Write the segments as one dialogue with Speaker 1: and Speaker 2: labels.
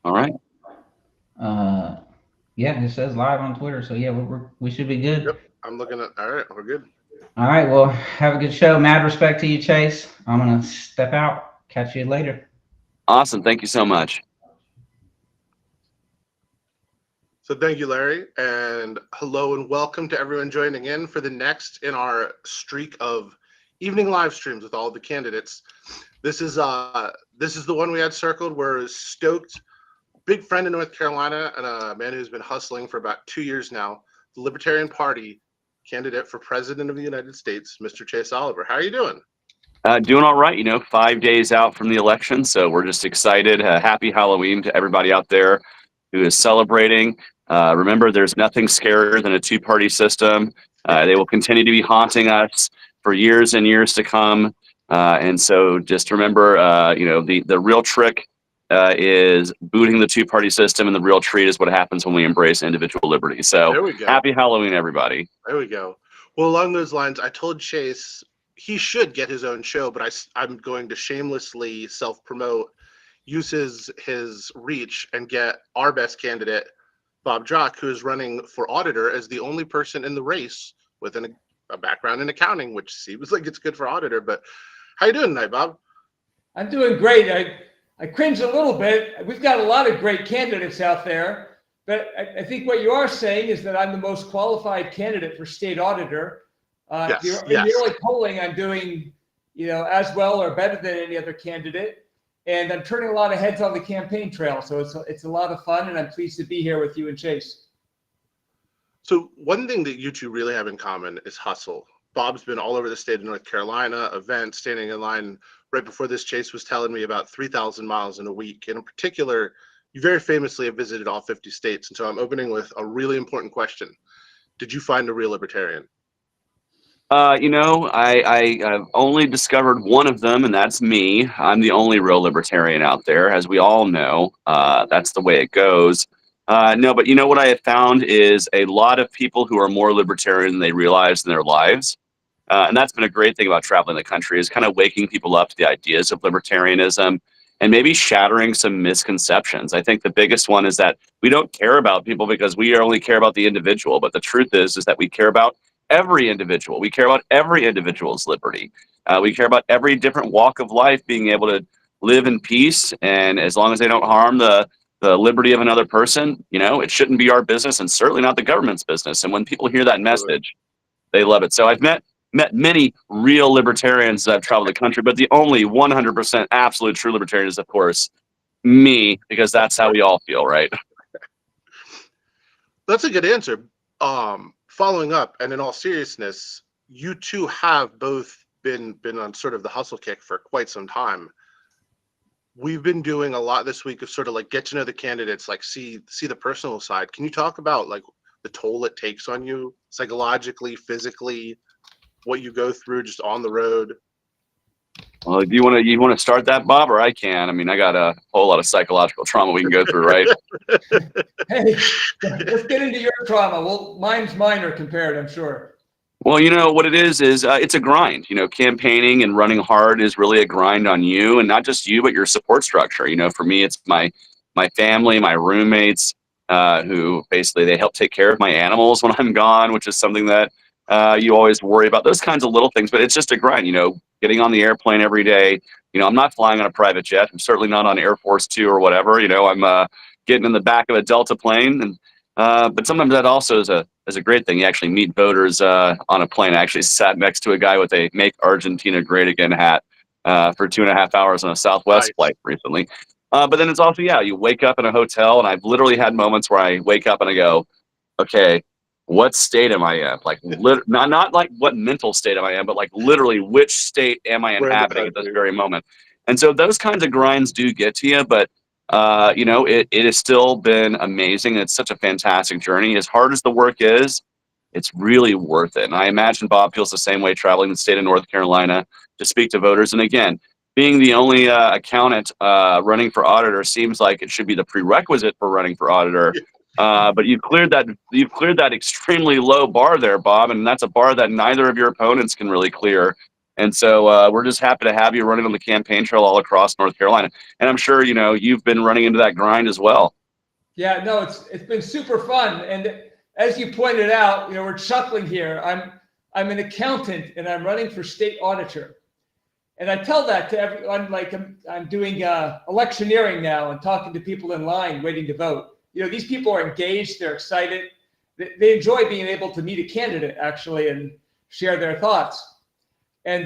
Speaker 1: All right.
Speaker 2: Uh, yeah, it says live on Twitter, so yeah, we should be good.
Speaker 3: Yep, I'm looking at. All right, we're good.
Speaker 2: All right, well, have a good show. Mad respect to you, Chase. I'm gonna step out. Catch you later.
Speaker 1: Awesome. Thank you so much.
Speaker 3: So thank you, Larry, and hello and welcome to everyone joining in for the next in our streak of evening live streams with all the candidates. This is the one we had circled. We're stoked. Big friend in North Carolina and a man who's been hustling for about 2 years now. The Libertarian Party candidate for president of the United States, Mr. Chase Oliver. How are you doing?
Speaker 1: Doing all right. 5 days out from the election, so we're just excited. Happy Halloween to everybody out there who is celebrating. Remember, there's nothing scarier than a two-party system. They will continue to be haunting us for years and years to come. And so just remember, the real trick is booting the two-party system, and the real treat is what happens when we embrace individual liberty. So
Speaker 3: There we go.
Speaker 1: happy Halloween, everybody.
Speaker 3: There we go. Well, along those lines, I told Chase he should get his own show, but I'm going to shamelessly self-promote, use his reach, and get our best candidate, Bob Jock, who is running for auditor as the only person in the race with a background in accounting, which seems like it's good for auditor. But how you doing tonight, Bob?
Speaker 4: I'm doing great. I cringe a little bit. We've got a lot of great candidates out there, but I think what you are saying is that I'm the most qualified candidate for state auditor.
Speaker 3: Yes,
Speaker 4: In
Speaker 3: yes.
Speaker 4: the early polling, I'm doing, as well or better than any other candidate, and I'm turning a lot of heads on the campaign trail. So it's a lot of fun, and I'm pleased to be here with you and Chase.
Speaker 3: So one thing that you two really have in common is hustle. Bob's been all over the state of North Carolina, events, standing in line. Right before this, Chase was telling me about 3,000 miles in a week. And in particular, you very famously have visited all 50 states. And so I'm opening with a really important question. Did you find a real libertarian?
Speaker 1: I've only discovered one of them, and that's me. I'm the only real libertarian out there, as we all know. That's the way it goes. No, but you know what I have found is a lot of people who are more libertarian than they realize in their lives. And that's been a great thing about traveling the country, is kind of waking people up to the ideas of libertarianism and maybe shattering some misconceptions. I think the biggest one is that we don't care about people because we only care about the individual. But the truth is that we care about every individual. We care about every individual's liberty. We care about every different walk of life being able to live in peace. And as long as they don't harm the liberty of another person, it shouldn't be our business, and certainly not the government's business. And when people hear that message, they love it. So I've met many real libertarians as I've traveled the country, but the only 100% absolute true libertarian is, of course, me, because that's how we all feel, right?
Speaker 3: That's a good answer. Following up, and in all seriousness, you two have both been on sort of the hustle kick for quite some time. We've been doing a lot this week of sort of like get to know the candidates, like see the personal side. Can you talk about like the toll it takes on you psychologically, physically, what you go through just on the road?
Speaker 1: Well, do you want to start that, Bob, or I can? I mean, I got a whole lot of psychological trauma we can go through, right?
Speaker 4: Hey, let's get into your trauma. Well, mine's minor compared, I'm sure.
Speaker 1: Well, what it is it's a grind. Campaigning and running hard is really a grind on you, and not just you, but your support structure. For me, it's my family, my roommates, who basically they help take care of my animals when I'm gone, which is something that you always worry about. Those kinds of little things, but it's just a grind. Getting on the airplane every day. I'm not flying on a private jet. I'm certainly not on Air Force Two or whatever. I'm getting in the back of a Delta plane, and but sometimes that also is a great thing. You actually meet voters on a plane. I actually sat next to a guy with a "Make Argentina Great Again" hat for 2.5 hours on a Southwest flight recently. But then it's also, you wake up in a hotel, and I've literally had moments where I wake up and I go, okay, what state am I in? Like, not like what mental state am I in, but like literally which state am I inhabiting at this very moment? And so those kinds of grinds do get to you, but it has still been amazing. It's such a fantastic journey. As hard as the work is, it's really worth it. And I imagine Bob feels the same way, traveling the state of North Carolina to speak to voters. And again, being the only accountant running for auditor seems like it should be the prerequisite for running for auditor. But you've cleared that extremely low bar there, Bob, and that's a bar that neither of your opponents can really clear. And so we're just happy to have you running on the campaign trail all across North Carolina. And I'm sure, you've been running into that grind as well.
Speaker 4: Yeah, no, it's been super fun. And as you pointed out, we're chuckling here. I'm an accountant and I'm running for state auditor. And I tell that to everyone, like I'm doing electioneering now and talking to people in line waiting to vote. These people are engaged, they're excited. They enjoy being able to meet a candidate actually and share their thoughts. And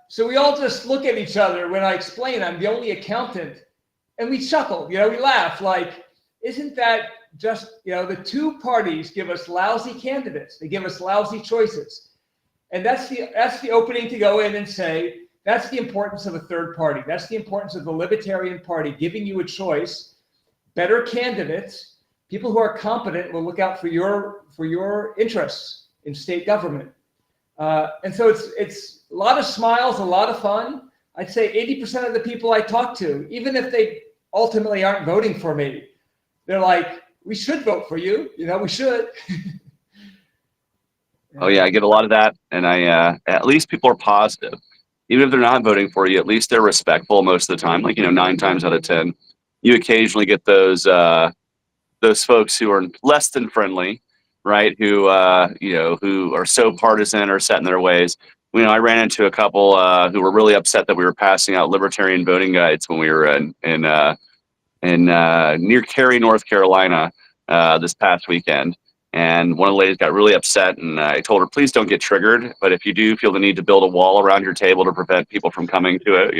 Speaker 4: so we all just look at each other when I explain I'm the only accountant, and we chuckle, we laugh like, isn't that just, the two parties give us lousy candidates. They give us lousy choices. And that's the opening to go in and say, that's the importance of a third party. That's the importance of the Libertarian Party, giving you a choice, better candidates, people who are competent will look out for your interests in state government. And so it's a lot of smiles, a lot of fun. I'd say 80% of the people I talk to, even if they ultimately aren't voting for me, they're like, we should vote for you. We should.
Speaker 1: Oh yeah, I get a lot of that. And at least people are positive. Even if they're not voting for you, at least they're respectful most of the time. Like, 9 times out of 10, you occasionally get those folks who are less than friendly, right? Who are so partisan or set in their ways. I ran into a couple who were really upset that we were passing out libertarian voting guides when we were in near Cary, North Carolina, this past weekend. And one of the ladies got really upset, and I told her, please don't get triggered. But if you do feel the need to build a wall around your table to prevent people from coming to it,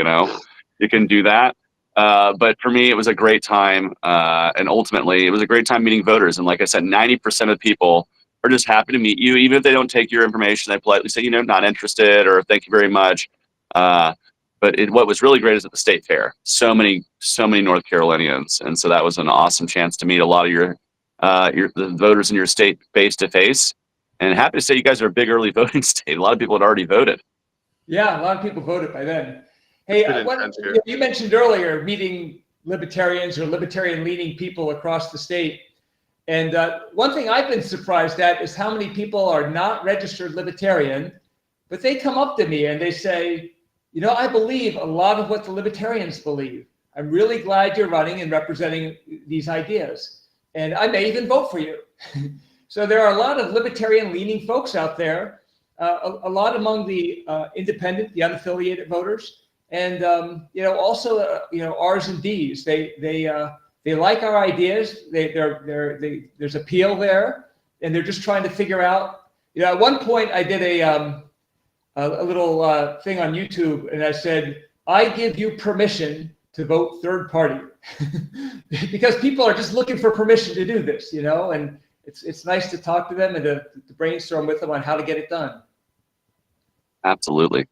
Speaker 1: you can do that. But for me, it was a great time. And ultimately, it was a great time meeting voters. And like I said, 90% of people are just happy to meet you. Even if they don't take your information, they politely say, not interested, or thank you very much. But what was really great is at the state fair, so many North Carolinians. And so that was an awesome chance to meet a lot of the voters in your state face to face. And happy to say you guys are a big early voting state. A lot of people had already voted.
Speaker 4: Yeah, a lot of people voted by then. Hey, you mentioned earlier meeting libertarians or libertarian-leaning people across the state. And one thing I've been surprised at is how many people are not registered libertarian, but they come up to me and they say, I believe a lot of what the libertarians believe. I'm really glad you're running and representing these ideas. And I may even vote for you. So there are a lot of libertarian-leaning folks out there, a lot among the independent, the unaffiliated voters, and also R's and D's. They like our ideas. There's appeal there, and they're just trying to figure out. At one point, I did a little thing on YouTube, and I said, "I give you permission to vote third party," because people are just looking for permission to do this, and it's nice to talk to them and to brainstorm with them on how to get it done.
Speaker 1: Absolutely.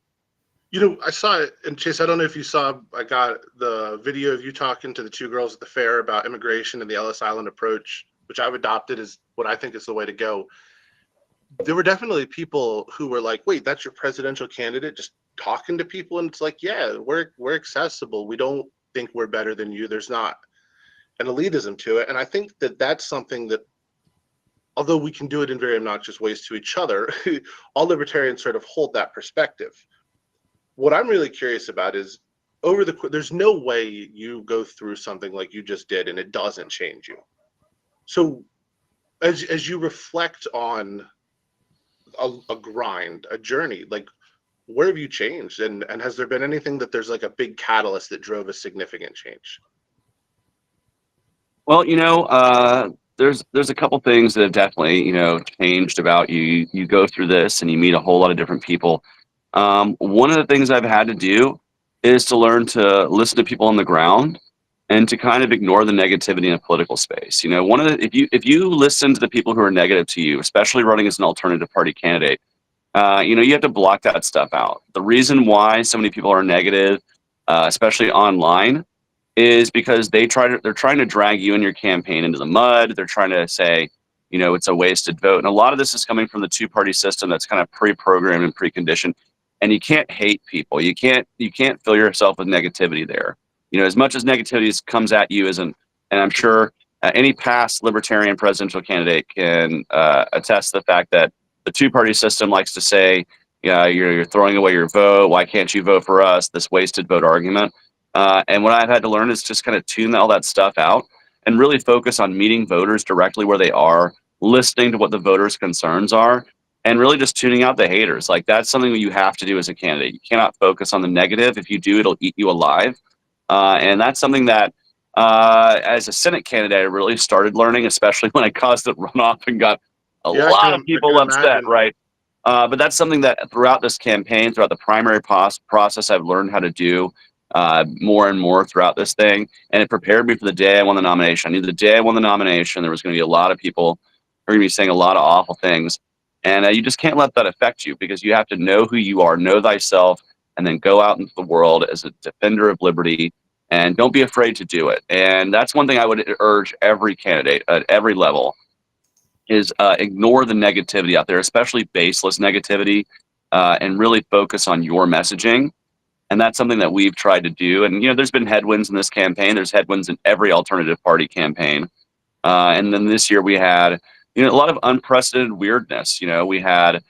Speaker 3: I saw it, and Chase, I don't know if you saw, I got the video of you talking to the two girls at the fair about immigration and the Ellis Island approach, which I've adopted as what I think is the way to go. There were definitely people who were like, wait, that's your presidential candidate just talking to people? And it's like, yeah, we're accessible. We don't think we're better than you. There's not an elitism to it. And I think that that's something that, although we can do it in very obnoxious ways to each other, all libertarians sort of hold that perspective. What I'm really curious about is there's no way you go through something like you just did and it doesn't change you. So as you reflect on a grind, a journey, like where have you changed? And has there been anything that there's like a big catalyst that drove a significant change?
Speaker 1: Well, there's a couple things that have definitely, changed about you. You go through this and you meet a whole lot of different people. One of the things I've had to do is to learn to listen to people on the ground and to kind of ignore the negativity in a political space. If you listen to the people who are negative to you, especially running as an alternative party candidate, you have to block that stuff out. The reason why so many people are negative, especially online, is because they're trying to drag you and your campaign into the mud. They're trying to say, it's a wasted vote. And a lot of this is coming from the two-party system that's kind of pre-programmed and preconditioned. And you can't hate people. You can't fill yourself with negativity there. As much as negativity comes at you and I'm sure any past libertarian presidential candidate can attest to the fact that the two-party system likes to say, Yeah, you're throwing away your vote. Why can't you vote for us? This wasted vote argument. And what I've had to learn is just kind of tune all that stuff out and really focus on meeting voters directly where they are, listening to what the voters' concerns are, and really just tuning out the haters. Like that's something that you have to do as a candidate. You cannot focus on the negative. If you do, it'll eat you alive. And that's something that, as a Senate candidate, I really started learning, especially when I caused the runoff and got a
Speaker 3: Yeah,
Speaker 1: lot of people
Speaker 3: can
Speaker 1: upset,
Speaker 3: imagine.
Speaker 1: right? But that's something that throughout this campaign, throughout the primary process, I've learned how to do more and more throughout this thing. And it prepared me for the day I won the nomination. I knew the day I won the nomination, there was going to be a lot of people who are going to be saying a lot of awful things. And you just can't let that affect you because you have to know who you are, know thyself, and then go out into the world as a defender of liberty. And don't be afraid to do it. And that's one thing I would urge every candidate at every level is ignore the negativity out there, especially baseless negativity, and really focus on your messaging. And that's something that we've tried to do. And, you know, there's been headwinds in this campaign. There's headwinds in every alternative party campaign. And then this year we had, you know, a lot of unprecedented weirdness. You know, we had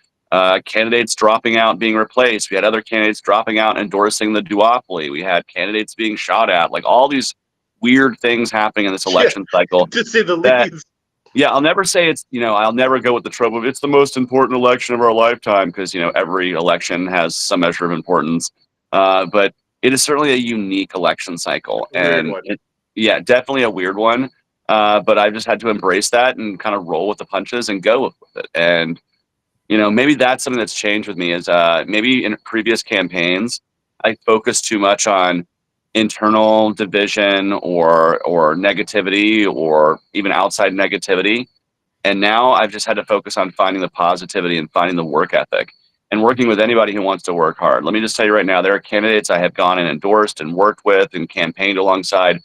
Speaker 1: candidates dropping out, being replaced. We had other candidates dropping out, endorsing the duopoly. We had candidates being shot at, like all these weird things happening in this election cycle.
Speaker 3: To say the
Speaker 1: that,
Speaker 3: least.
Speaker 1: Yeah, I'll never say it's, you know, I'll never go with the trope of it's the most important election of our lifetime because, you know, every election has some measure of importance. But it is certainly a unique election cycle.
Speaker 3: Weird
Speaker 1: And
Speaker 3: one.
Speaker 1: yeah, definitely a weird one. But I've just had to embrace that and kind of roll with the punches and go with it. And, you know, maybe that's something that's changed with me is maybe in previous campaigns, I focused too much on internal division or negativity or even outside negativity. And now I've just had to focus on finding the positivity and finding the work ethic and working with anybody who wants to work hard. Let me just tell you right now, there are candidates I have gone and endorsed and worked with and campaigned alongside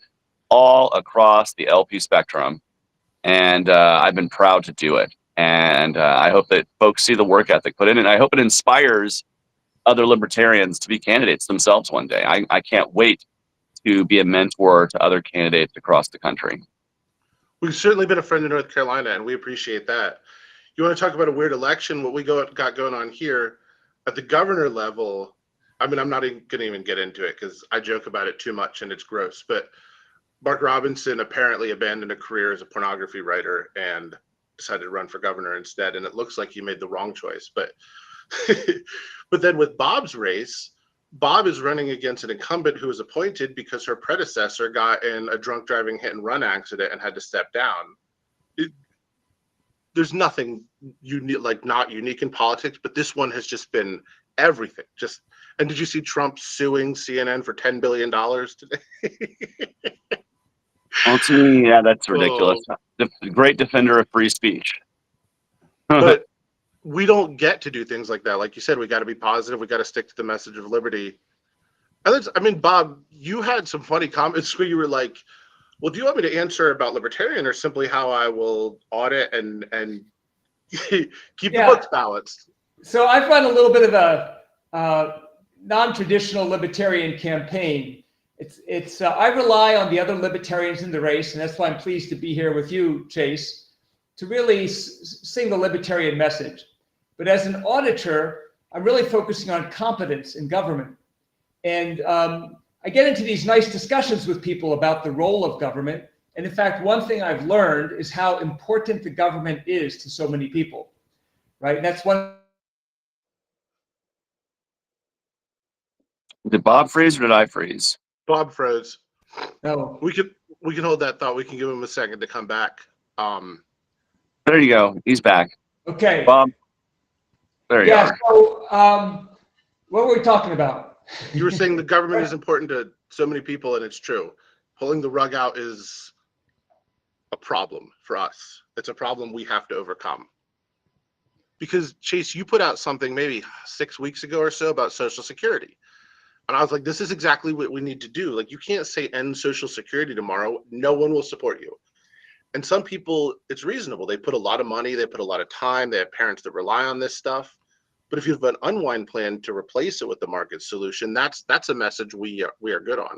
Speaker 1: all across the LP spectrum. And I've been proud to do it. And I hope that folks see the work ethic put in, and I hope it inspires other libertarians to be candidates themselves one day. I can't wait to be a mentor to other candidates across the country.
Speaker 3: We've certainly been a friend in North Carolina, and we appreciate that. You want to talk about a weird election? What we got going on here at the governor level, I mean, I'm not even going to even get into it because I joke about it too much and it's gross, but Mark Robinson apparently abandoned a career as a pornography writer and decided to run for governor instead, and it looks like he made the wrong choice. But but then with Bob's race, Bob is running against an incumbent who was appointed because her predecessor got in a drunk driving hit and run accident and had to step down. There's nothing unique, like not unique in politics, but this one has just been everything. Just, and did you see Trump suing CNN for $10 billion today?
Speaker 1: Well, to me, yeah, that's ridiculous. The great defender of free speech.
Speaker 3: But we don't get to do things like that. Like you said, we got to be positive. We got to stick to the message of liberty. And I mean, Bob, you had some funny comments where you were like, well, do you want me to answer about libertarian or simply how I will audit and keep the books balanced?
Speaker 4: So I've run a little bit of a non-traditional libertarian campaign. It's I rely on the other libertarians in the race, and that's why I'm pleased to be here with you, Chase, to really sing the libertarian message. But as an auditor, I'm really focusing on competence in government. And I get into these nice discussions with people about the role of government. And in fact, one thing I've learned is how important the government is to so many people, right? And that's one.
Speaker 1: Did Bob freeze or did I freeze?
Speaker 3: Bob froze.
Speaker 4: No.
Speaker 3: We can hold that thought. We can give him a second to come back.
Speaker 1: There you go. He's back.
Speaker 4: Okay.
Speaker 1: Bob. There you are.
Speaker 4: So what were we talking about?
Speaker 3: You were saying the government is important to so many people, and it's true. Pulling the rug out is a problem for us. It's a problem we have to overcome. Because, Chase, you put out something maybe 6 weeks ago or so about Social Security. And I was like, this is exactly what we need to do. Like, you can't say end Social Security tomorrow. No one will support you. And some people, it's reasonable. They put a lot of money. They put a lot of time. They have parents that rely on this stuff. But if you have an unwind plan to replace it with the market solution, that's a message we are good on.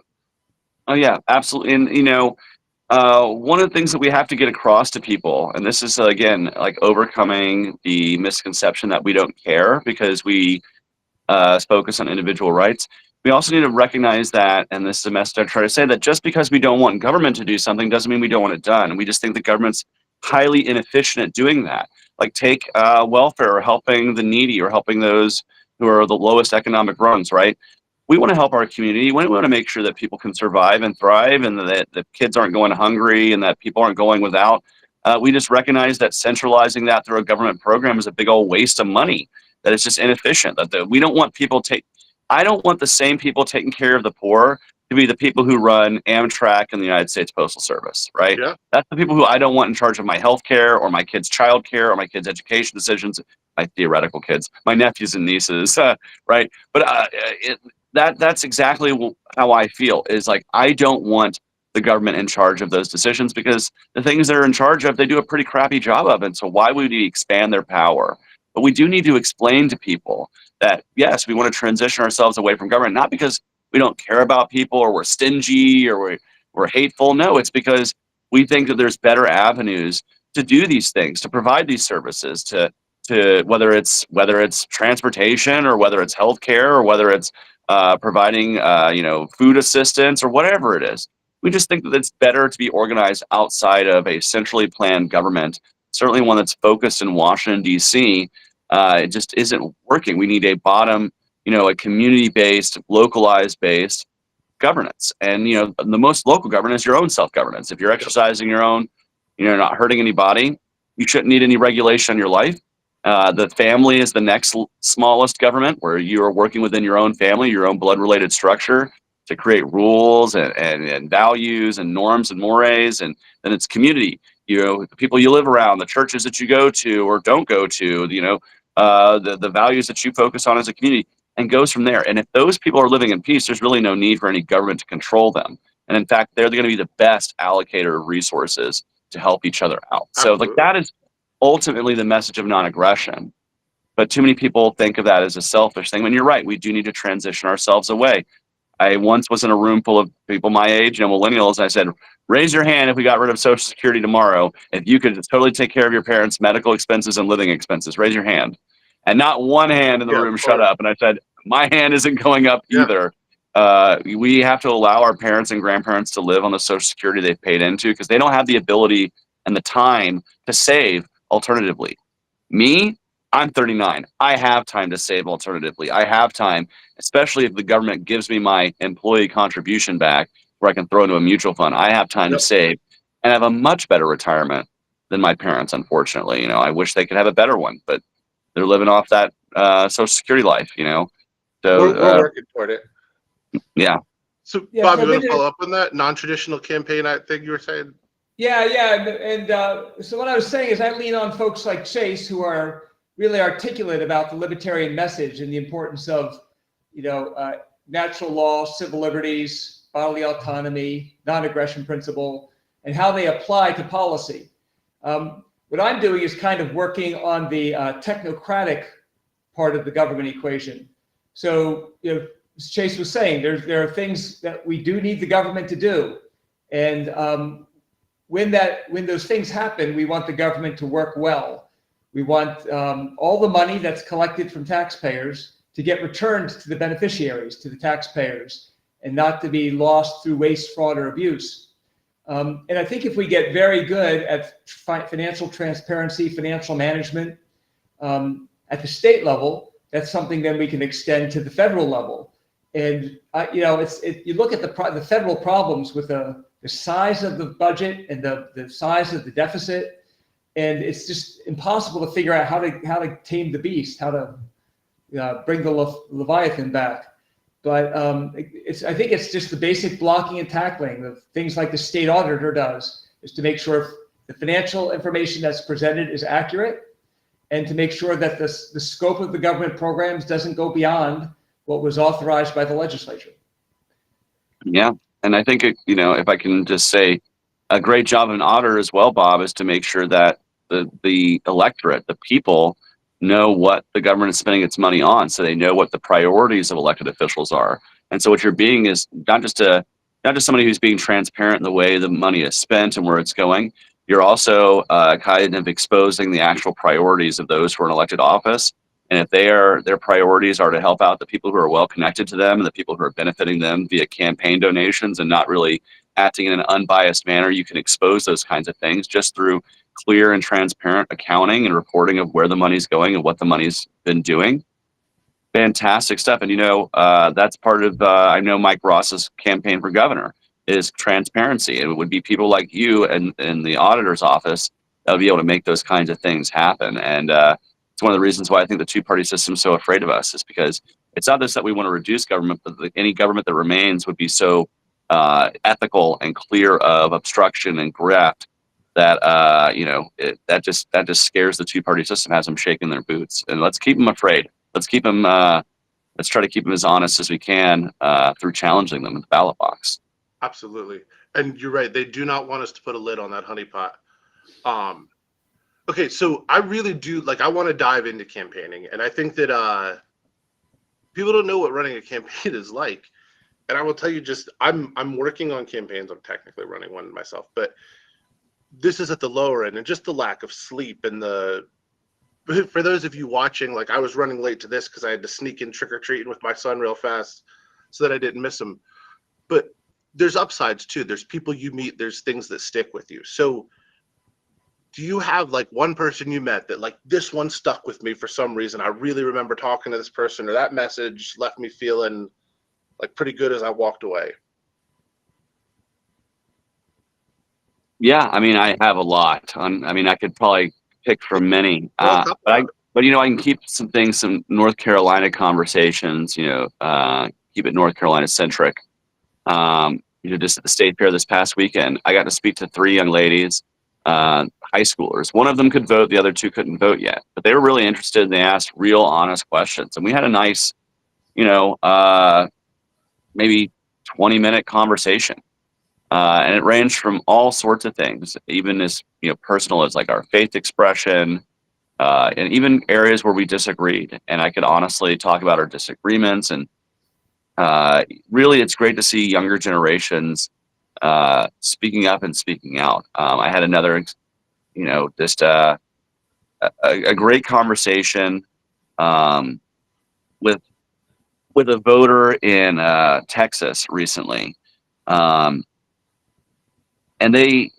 Speaker 1: Oh yeah, absolutely. And you know, one of the things that we have to get across to people, and this is again like overcoming the misconception that we don't care because we focus on individual rights. We also need to recognize that, and this is a message I try to say, that just because we don't want government to do something doesn't mean we don't want it done. And we just think the government's highly inefficient at doing that. Like take welfare or helping the needy or helping those who are the lowest economic rungs, right? We want to help our community. We want to make sure that people can survive and thrive and that the kids aren't going hungry and that people aren't going without. We just recognize that centralizing that through a government program is a big old waste of money, that it's just inefficient, that we don't want people I don't want the same people taking care of the poor to be the people who run Amtrak and the United States Postal Service, right?
Speaker 3: Yeah.
Speaker 1: That's the people who I don't want in charge of my health care or my kids' child care or my kids' education decisions, my theoretical kids, my nephews and nieces, right? But that's exactly how I feel, is like, I don't want the government in charge of those decisions because the things they're in charge of, they do a pretty crappy job of. And so why would we expand their power? But we do need to explain to people that, yes, we want to transition ourselves away from government, not because we don't care about people or we're stingy or we're hateful. No, it's because we think that there's better avenues to do these things, to provide these services, to whether it's transportation or whether it's healthcare or whether it's providing food assistance or whatever it is. We just think that it's better to be organized outside of a centrally planned government, certainly one that's focused in Washington, D.C. It just isn't working. We need a bottom, a community-based, localized-based governance. And, the most local governance is your own self-governance. If you're exercising your own, not hurting anybody, you shouldn't need any regulation on your life. The family is the next smallest government, where you are working within your own family, your own blood-related structure, to create rules and values and norms and mores. And then it's community, the people you live around, the churches that you go to or don't go to, the values that you focus on as a community, and goes from there. And if those people are living in peace, there's really no need for any government to control them. And in fact, they're going to be the best allocator of resources to help each other out.
Speaker 3: Absolutely.
Speaker 1: So that is ultimately the message of non-aggression. But too many people think of that as a selfish thing. And you're right, we do need to transition ourselves away. I once was in a room full of people my age, millennials. I said, raise your hand if we got rid of Social Security tomorrow, if you could totally take care of your parents' medical expenses and living expenses. Raise your hand. And not one hand in the room shut up. And I said, my hand isn't going up either. We have to allow our parents and grandparents to live on the Social Security they've paid into, because they don't have the ability and the time to save alternatively. Me, I'm 39. I have time to save alternatively. I have time, especially if the government gives me my employee contribution back where I can throw into a mutual fund. I have time to save and have a much better retirement than my parents, unfortunately. I wish they could have a better one, but they're living off that Social Security life, So
Speaker 3: we're working toward it.
Speaker 1: Yeah.
Speaker 3: So Bob, you want to follow up on that non-traditional campaign thing you were saying?
Speaker 4: Yeah. And so what I was saying is I lean on folks like Chase, who are really articulate about the libertarian message and the importance of, natural law, civil liberties, bodily autonomy, non-aggression principle, and how they apply to policy. What I'm doing is kind of working on the technocratic part of the government equation. So, as Chase was saying, there are things that we do need the government to do, and when those things happen, we want the government to work well. We want all the money that's collected from taxpayers to get returned to the beneficiaries, to the taxpayers, and not to be lost through waste, fraud, or abuse. And I think if we get very good at financial transparency, financial management at the state level, that's something then we can extend to the federal level. And you look at the federal problems with the size of the budget and the size of the deficit, and it's just impossible to figure out how to tame the beast, how to bring the Leviathan back. But I think it's just the basic blocking and tackling of things like the state auditor does, is to make sure the financial information that's presented is accurate, and to make sure that the scope of the government programs doesn't go beyond what was authorized by the legislature.
Speaker 1: Yeah, and I think, if I can just say, a great job of an auditor as well, Bob, is to make sure that the electorate, the people, know what the government is spending its money on, so they know what the priorities of elected officials are. And so what you're being is not just somebody who's being transparent in the way the money is spent and where it's going. You're also kind of exposing the actual priorities of those who are in elected office, And if their priorities are to help out the people who are well connected to them and the people who are benefiting them via campaign donations and not really acting in an unbiased manner, you can expose those kinds of things just through clear and transparent accounting and reporting of where the money's going and what the money's been doing. Fantastic stuff. And, that's part of, I know Mike Ross's campaign for governor is transparency. It would be people like you and in the auditor's office that would be able to make those kinds of things happen. And it's one of the reasons why I think the two-party system is so afraid of us, is because it's not just that we want to reduce government, but any government that remains would be so ethical and clear of obstruction and graft that that just scares the two-party system, has them shaking their boots. And let's keep them afraid. Let's keep them. Let's try to keep them as honest as we can through challenging them in the ballot box.
Speaker 3: Absolutely. And you're right. They do not want us to put a lid on that honeypot. Okay, so I really do, I want to dive into campaigning. And I think that people don't know what running a campaign is like. And I will tell you, I'm working on campaigns. I'm technically running one myself, but this is at the lower end, and just the lack of sleep and for those of you watching, I was running late to this because I had to sneak in trick-or-treating with my son real fast so that I didn't miss him. But there's upsides too. There's people you meet, there's things that stick with you. So do you have one person you met that this one stuck with me for some reason? I really remember talking to this person, or that message left me feeling pretty good as I walked away.
Speaker 1: Yeah, I mean, I have a lot. I could probably pick from many, but I can keep some North Carolina conversations. Keep it North Carolina centric. Just at the state fair this past weekend, I got to speak to 3 young ladies, high schoolers. One of them could vote, the other 2 couldn't vote yet, but they were really interested and they asked real, honest questions. And we had a nice, maybe 20-minute conversation. And it ranged from all sorts of things, even as personal as our faith expression, and even areas where we disagreed. And I could honestly talk about our disagreements. And really, it's great to see younger generations speaking up and speaking out. I had another, just a great conversation with a voter in Texas recently. And they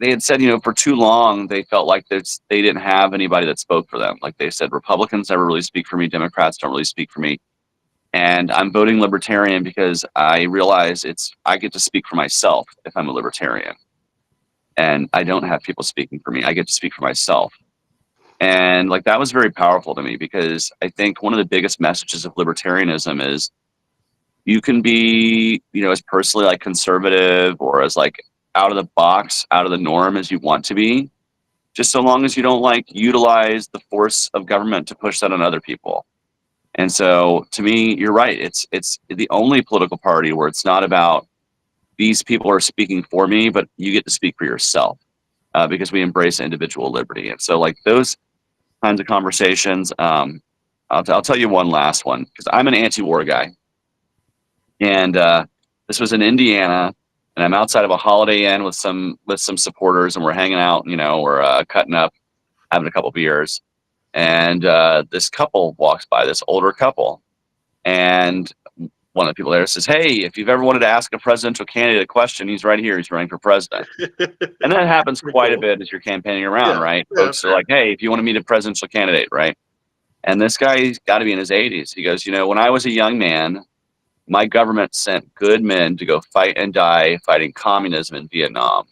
Speaker 1: had said, for too long, they felt like they didn't have anybody that spoke for them. Like they said, Republicans never really speak for me. Democrats don't really speak for me. And I'm voting Libertarian because I realize I get to speak for myself if I'm a Libertarian. And I don't have people speaking for me. I get to speak for myself. And that was very powerful to me, because I think one of the biggest messages of libertarianism is you can be, as personally conservative or as out of the box, out of the norm as you want to be, just so long as you don't utilize the force of government to push that on other people. And so to me, you're right. It's the only political party where it's not about these people are speaking for me, but you get to speak for yourself, because we embrace individual liberty. And so those kinds of conversations, I'll tell you one last one, because I'm an anti-war guy. And this was in Indiana. And I'm outside of a Holiday Inn with some supporters, and we're hanging out. We're cutting up, having a couple beers, and this couple walks by, this older couple, and one of the people there says, "Hey, if you've ever wanted to ask a presidential candidate a question, he's right here. He's running for president." And that happens quite a bit as you're campaigning around, right? Yeah. Folks are like, "Hey, if you want to meet a presidential candidate, right?" And this guy's got to be in his 80s. He goes, "When I was a young man, my government sent good men to go fight and die fighting communism in Vietnam.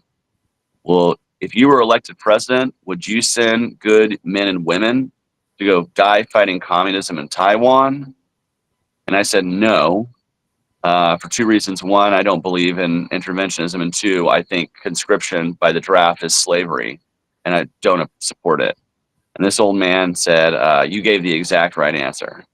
Speaker 1: Well, if you were elected president, would you send good men and women to go die fighting communism in Taiwan?" And I said, no, for 2 reasons. 1, I don't believe in interventionism. And 2, I think conscription by the draft is slavery, and I don't support it. And this old man said, you gave the exact right answer.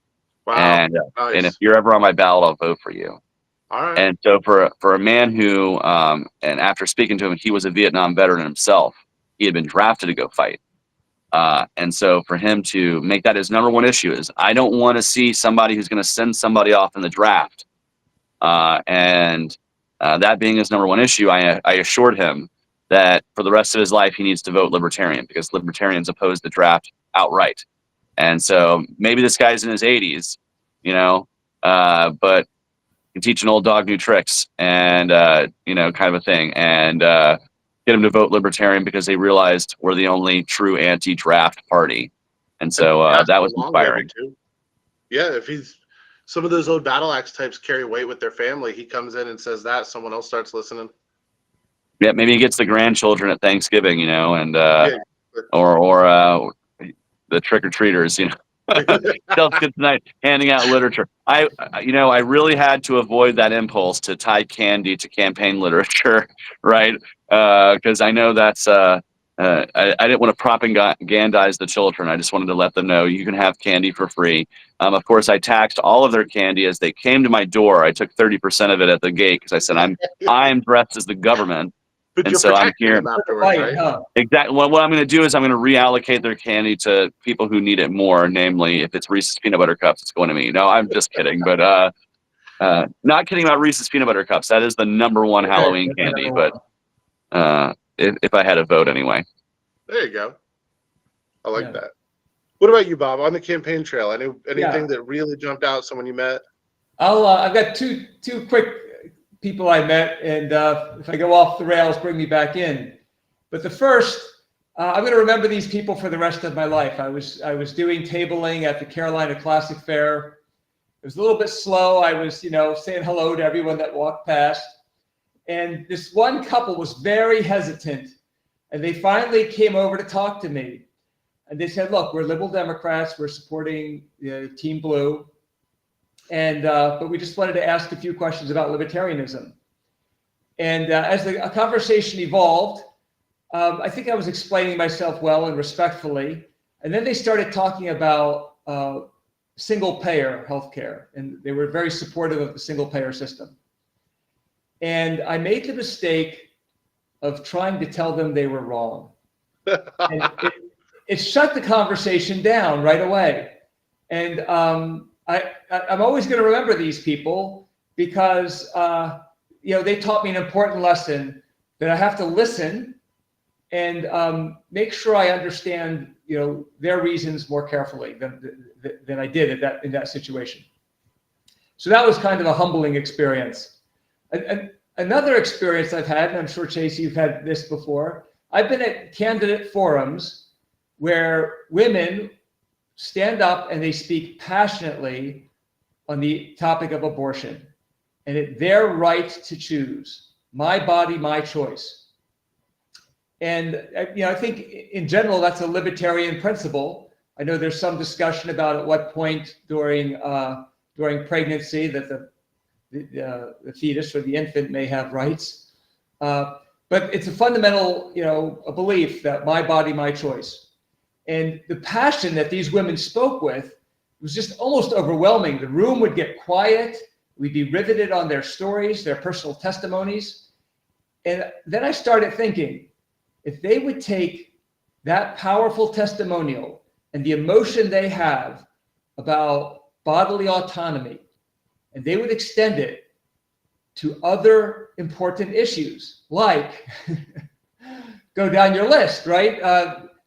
Speaker 3: Wow.
Speaker 1: And
Speaker 3: nice.
Speaker 1: And if you're ever on my ballot, I'll vote for you.
Speaker 3: All right.
Speaker 1: And so for a man who, and after speaking to him, he was a Vietnam veteran himself. He had been drafted to go fight. And so for him to make that his #1 issue is, I don't want to see somebody who's going to send somebody off in the draft. And that being his #1 issue, I assured him that for the rest of his life, he needs to vote Libertarian, because Libertarians oppose the draft outright. And so maybe this guy's in his 80s, you know, but can teach an old dog new tricks, and you know, kind of a thing, and get them to vote libertarian because they realized we're the only true anti-draft party. And so that was inspiring.
Speaker 3: Too. Yeah, if he's some of those old battle axe types carry weight with their family, he comes in and says that, someone else starts listening.
Speaker 1: Yeah, maybe he gets the grandchildren at Thanksgiving, you know, and
Speaker 3: Yeah.
Speaker 1: or the trick or treaters, you know. Self good tonight, handing out literature. I really had to avoid that impulse to tie candy to campaign literature, right? Because I know that's I didn't want to propagandize the children. I just wanted to let them know you can have candy for free. Of course, I taxed all of their candy as they came to my door. I took 30% of it at the gate because I said I'm dressed as the government.
Speaker 3: But
Speaker 1: And
Speaker 3: you're
Speaker 1: so I'm
Speaker 3: protecting
Speaker 1: here.
Speaker 3: them afterwards, right?
Speaker 1: Exactly. What I'm going to do is I'm going to reallocate their candy to people who need it more. Namely, if it's Reese's peanut butter cups, it's going to me. No, I'm just kidding. But not kidding about Reese's peanut butter cups. That is the #1 Halloween candy. But if I had a vote anyway.
Speaker 3: There you go. I like that. What about you, Bob? On the campaign trail, anything that really jumped out? Someone you met?
Speaker 4: I've got two quick people I met, and if I go off the rails, bring me back in. But the first, I'm going to remember these people for the rest of my life. I was doing tabling at the Carolina Classic Fair. It was a little bit slow. I was, saying hello to everyone that walked past. And this one couple was very hesitant, and they finally came over to talk to me. And they said, look, we're liberal Democrats. We're supporting Team Blue. And but we just wanted to ask a few questions about libertarianism. And as the conversation evolved, I think I was explaining myself well and respectfully. And then they started talking about single-payer healthcare, and they were very supportive of the single-payer system. And I made the mistake of trying to tell them they were wrong. And it shut the conversation down right away. And I'm always going to remember these people because they taught me an important lesson that I have to listen and make sure I understand their reasons more carefully than I did in that situation. So that was kind of a humbling experience. Another experience I've had, and I'm sure Chase, you've had this before. I've been at candidate forums where women stand up and they speak passionately on the topic of abortion and their right to choose. My body, my choice. And I think in general that's a libertarian principle. I know there's some discussion about at what point during pregnancy that the fetus or the infant may have rights, but it's a fundamental a belief that my body, my choice. And the passion that these women spoke with was just almost overwhelming. The room would get quiet. We'd be riveted on their stories, their personal testimonies. And then I started thinking, if they would take that powerful testimonial and the emotion they have about bodily autonomy, and they would extend it to other important issues, like go down your list, right?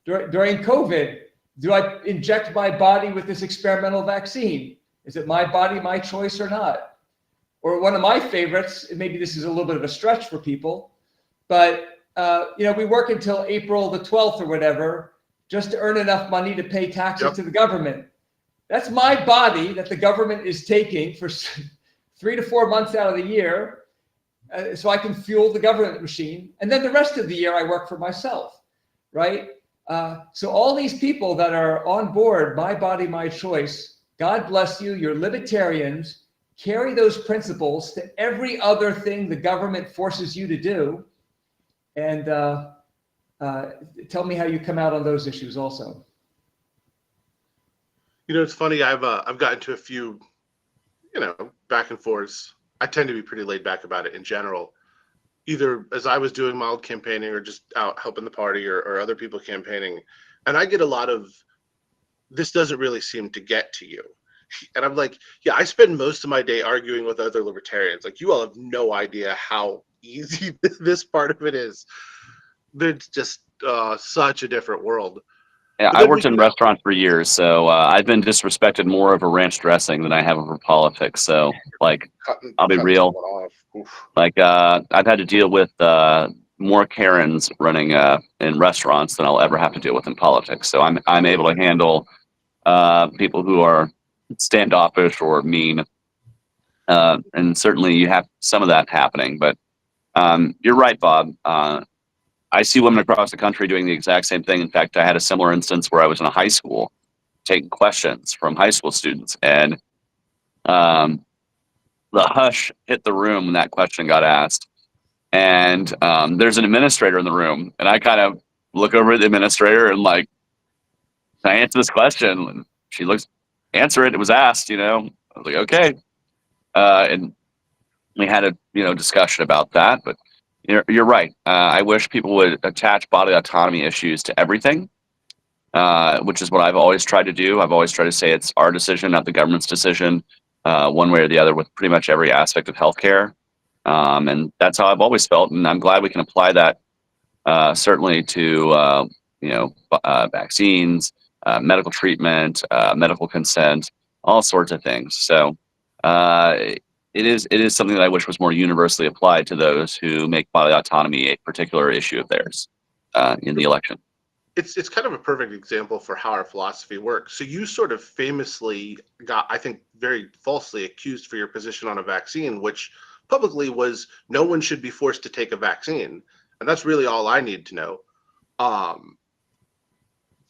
Speaker 4: During COVID, do I inject my body with this experimental vaccine? Is it my body, my choice or not? Or one of my favorites, and maybe this is a little bit of a stretch for people, but we work until April the 12th or whatever, just to earn enough money to pay taxes to the government. That's my body that the government is taking for 3 to 4 months out of the year, so I can fuel the government machine. And then the rest of the year I work for myself, right? So all these people that are on board, my body, my choice, God bless you, you're libertarians, carry those principles to every other thing the government forces you to do. And tell me how you come out on those issues also.
Speaker 3: It's funny. I've gotten to a few, back and forths. I tend to be pretty laid back about it in general, either as I was doing mild campaigning or just out helping the party or other people campaigning. And I get a lot of, this doesn't really seem to get to you. And I'm like, yeah, I spend most of my day arguing with other libertarians. Like, you all have no idea how easy this part of it is. It's just such a different world.
Speaker 1: Yeah,
Speaker 3: But
Speaker 1: I
Speaker 3: then we
Speaker 1: worked in
Speaker 3: can
Speaker 1: restaurants for years, so I've been disrespected more over ranch dressing than I have over politics. So, like, I'll be
Speaker 3: cutting
Speaker 1: real.
Speaker 3: someone off. Oof.
Speaker 1: Like, I've had to deal with more Karens running in restaurants than I'll ever have to deal with in politics. So I'm able to handle people who are standoffish or mean, and certainly you have some of that happening. But you're right, Bob. I see women across the country doing the exact same thing. In fact, I had a similar instance where I was in a high school taking questions from high school students, and um, the hush hit the room when that question got asked. And there's an administrator in the room, and I kind of look over at the administrator and like, can I answer this question? And she looks, answer it. It was asked, you know. I was like, okay. And we had a discussion about that. But you're right. I wish people would attach bodily autonomy issues to everything, which is what I've always tried to do. I've always tried to say it's our decision, not the government's decision, one way or the other, with pretty much every aspect of healthcare. And that's how I've always felt, and I'm glad we can apply that certainly to vaccines, medical treatment, medical consent, all sorts of things. So it is something that I wish was more universally applied to those who make bodily autonomy a particular issue of theirs in the election.
Speaker 3: It's kind of a perfect example for how our philosophy works. So you sort of famously got, I think, very falsely accused for your position on a vaccine, which publicly was no one should be forced to take a vaccine, and that's really all I need to know.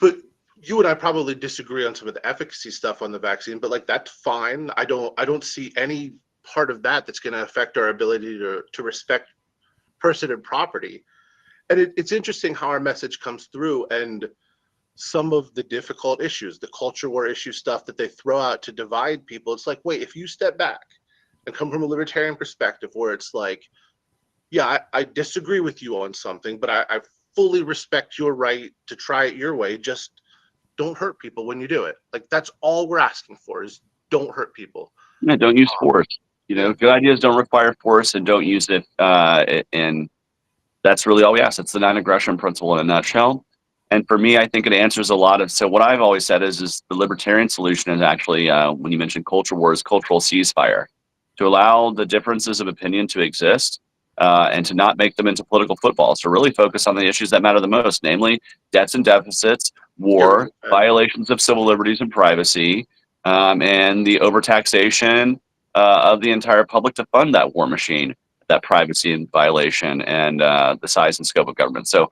Speaker 3: But you and I probably disagree on some of the efficacy stuff on the vaccine, but like that's fine. I don't see any part of that that's going to affect our ability to respect person and property. And it's interesting how our message comes through, and some of the difficult issues, the culture war issue stuff that they throw out to divide people. It's like, wait, if you step back and come from a libertarian perspective where it's like, yeah, I disagree with you on something, but I fully respect your right to try it your way. Just don't hurt people when you do it. Like that's all we're asking for is don't hurt people.
Speaker 1: Yeah, don't use force. Good ideas don't require force, and don't use it. And that's really all we ask. It's the non-aggression principle in a nutshell. And for me, I think it answers a lot of. So what I've always said is the libertarian solution is actually, when you mentioned culture wars, cultural ceasefire, to allow the differences of opinion to exist, and to not make them into political footballs, to really focus on the issues that matter the most, namely debts and deficits, war, violations of civil liberties and privacy, and the overtaxation of the entire public to fund that war machine, that privacy and violation, and the size and scope of government. So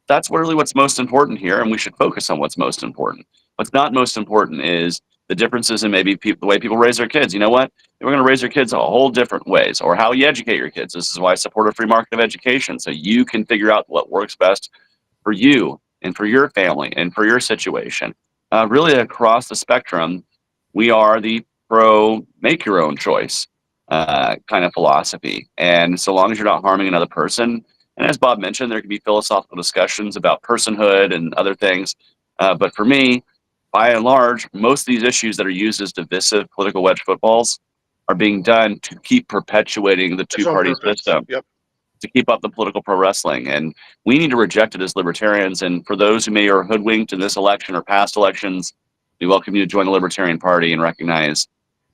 Speaker 1: that's really what's most important here, and we should focus on what's most important. What's not most important is the differences in maybe the way people raise their kids. You know what? We're going to raise your kids a whole different ways, or how you educate your kids. This is why I support a free market of education, so you can figure out what works best for you and for your family and for your situation. Really, across the spectrum, we are the pro make your own choice kind of philosophy. And so long as you're not harming another person, and as Bob mentioned, there can be philosophical discussions about personhood and other things. But for me, by and large, most of these issues that are used as divisive political wedge footballs are being done to keep perpetuating the two-party system,
Speaker 3: Yep.
Speaker 1: to keep up the political pro wrestling. And we need to reject it as libertarians. And for those who may are hoodwinked in this election or past elections, we welcome you to join the Libertarian Party and recognize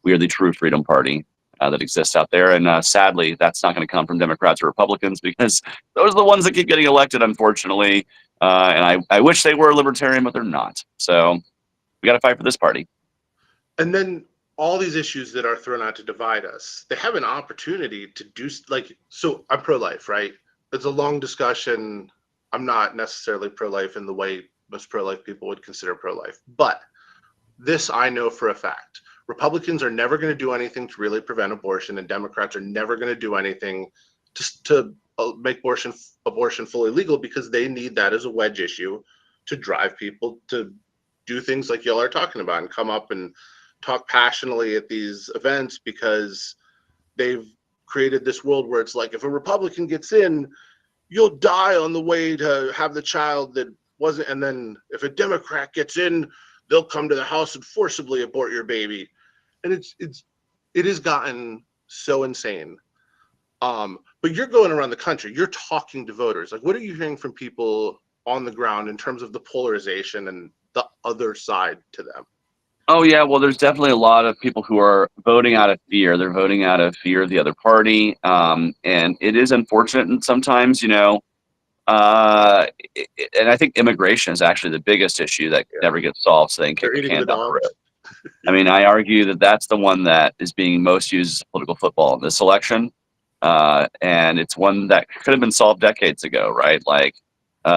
Speaker 1: we are the true freedom party that exists out there. And sadly, that's not going to come from Democrats or Republicans, because those are the ones that keep getting elected, unfortunately. And I wish they were libertarian, but they're not. So we got to fight for this party.
Speaker 3: And then all these issues that are thrown out to divide us, they have an opportunity to do, like, so I'm pro-life, right? It's a long discussion. I'm not necessarily pro-life in the way most pro-life people would consider pro-life, but this I know for a fact. Republicans are never going to do anything to really prevent abortion, and Democrats are never going to do anything to make abortion fully legal, because they need that as a wedge issue to drive people to do things like y'all are talking about and come up and talk passionately at these events, because they've created this world where it's like, if a Republican gets in, you'll die on the way to have the child that wasn't, and then if a Democrat gets in, they'll come to the house and forcibly abort your baby. And it has gotten so insane. But you're going around the country, you're talking to voters. Like, what are you hearing from people on the ground in terms of the polarization and the other side to them?
Speaker 1: Oh yeah, well, there's definitely a lot of people who are voting out of fear. They're voting out of fear of the other party, and it is unfortunate. And sometimes, and I think immigration is actually the biggest issue that never gets solved. So they can kick
Speaker 3: They're
Speaker 1: the
Speaker 3: eating
Speaker 1: can
Speaker 3: the
Speaker 1: down the road.
Speaker 3: dogs.
Speaker 1: I mean, I argue that that's the one that is being most used as political football in this election, and it's one that could have been solved decades ago, right? Like.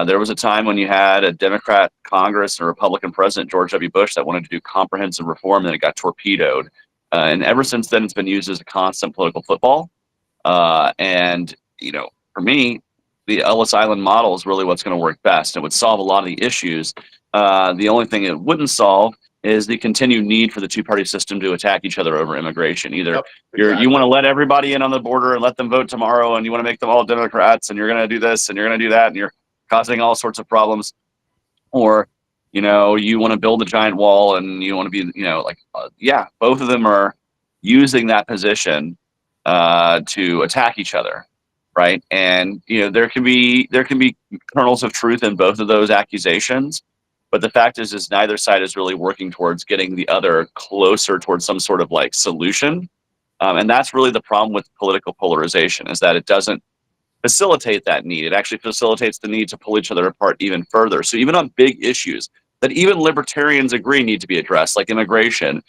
Speaker 1: There was a time when you had a Democrat Congress and a Republican President, George W. Bush, that wanted to do comprehensive reform, and then it got torpedoed. And ever since then, it's been used as a constant political football. And, for me, the Ellis Island model is really what's going to work best. It would solve a lot of the issues. The only thing it wouldn't solve is the continued need for the two-party system to attack each other over immigration. Either you want to let everybody in on the border and let them vote tomorrow, and you want to make them all Democrats, and you're going to do this, and you're going to do that, and you're causing all sorts of problems, or you want to build a giant wall and you want to be both of them are using that position to attack each other, right? And there can be kernels of truth in both of those accusations, but the fact is neither side is really working towards getting the other closer towards some sort of like solution, and that's really the problem with political polarization, is that it doesn't facilitate that need. It actually facilitates the need to pull each other apart even further. So even on big issues that even libertarians agree need to be addressed, like immigration,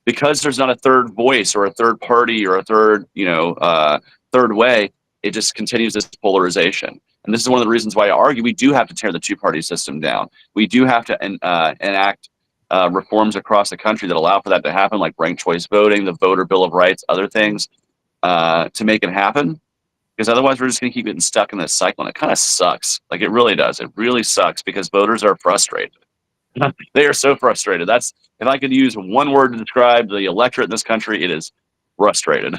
Speaker 1: because there's not a third voice or a third party or a third way, it just continues this polarization. And this is one of the reasons why I argue we do have to tear the two-party system down. We do have to enact reforms across the country that allow for that to happen, like ranked choice voting, the voter bill of rights, other things, to make it happen. Because otherwise we're just going to keep getting stuck in this cycle, and it kind of sucks. Like, it really does. It really sucks because voters are frustrated. They are so frustrated. If I could use one word to describe the electorate in this country, it is frustrated.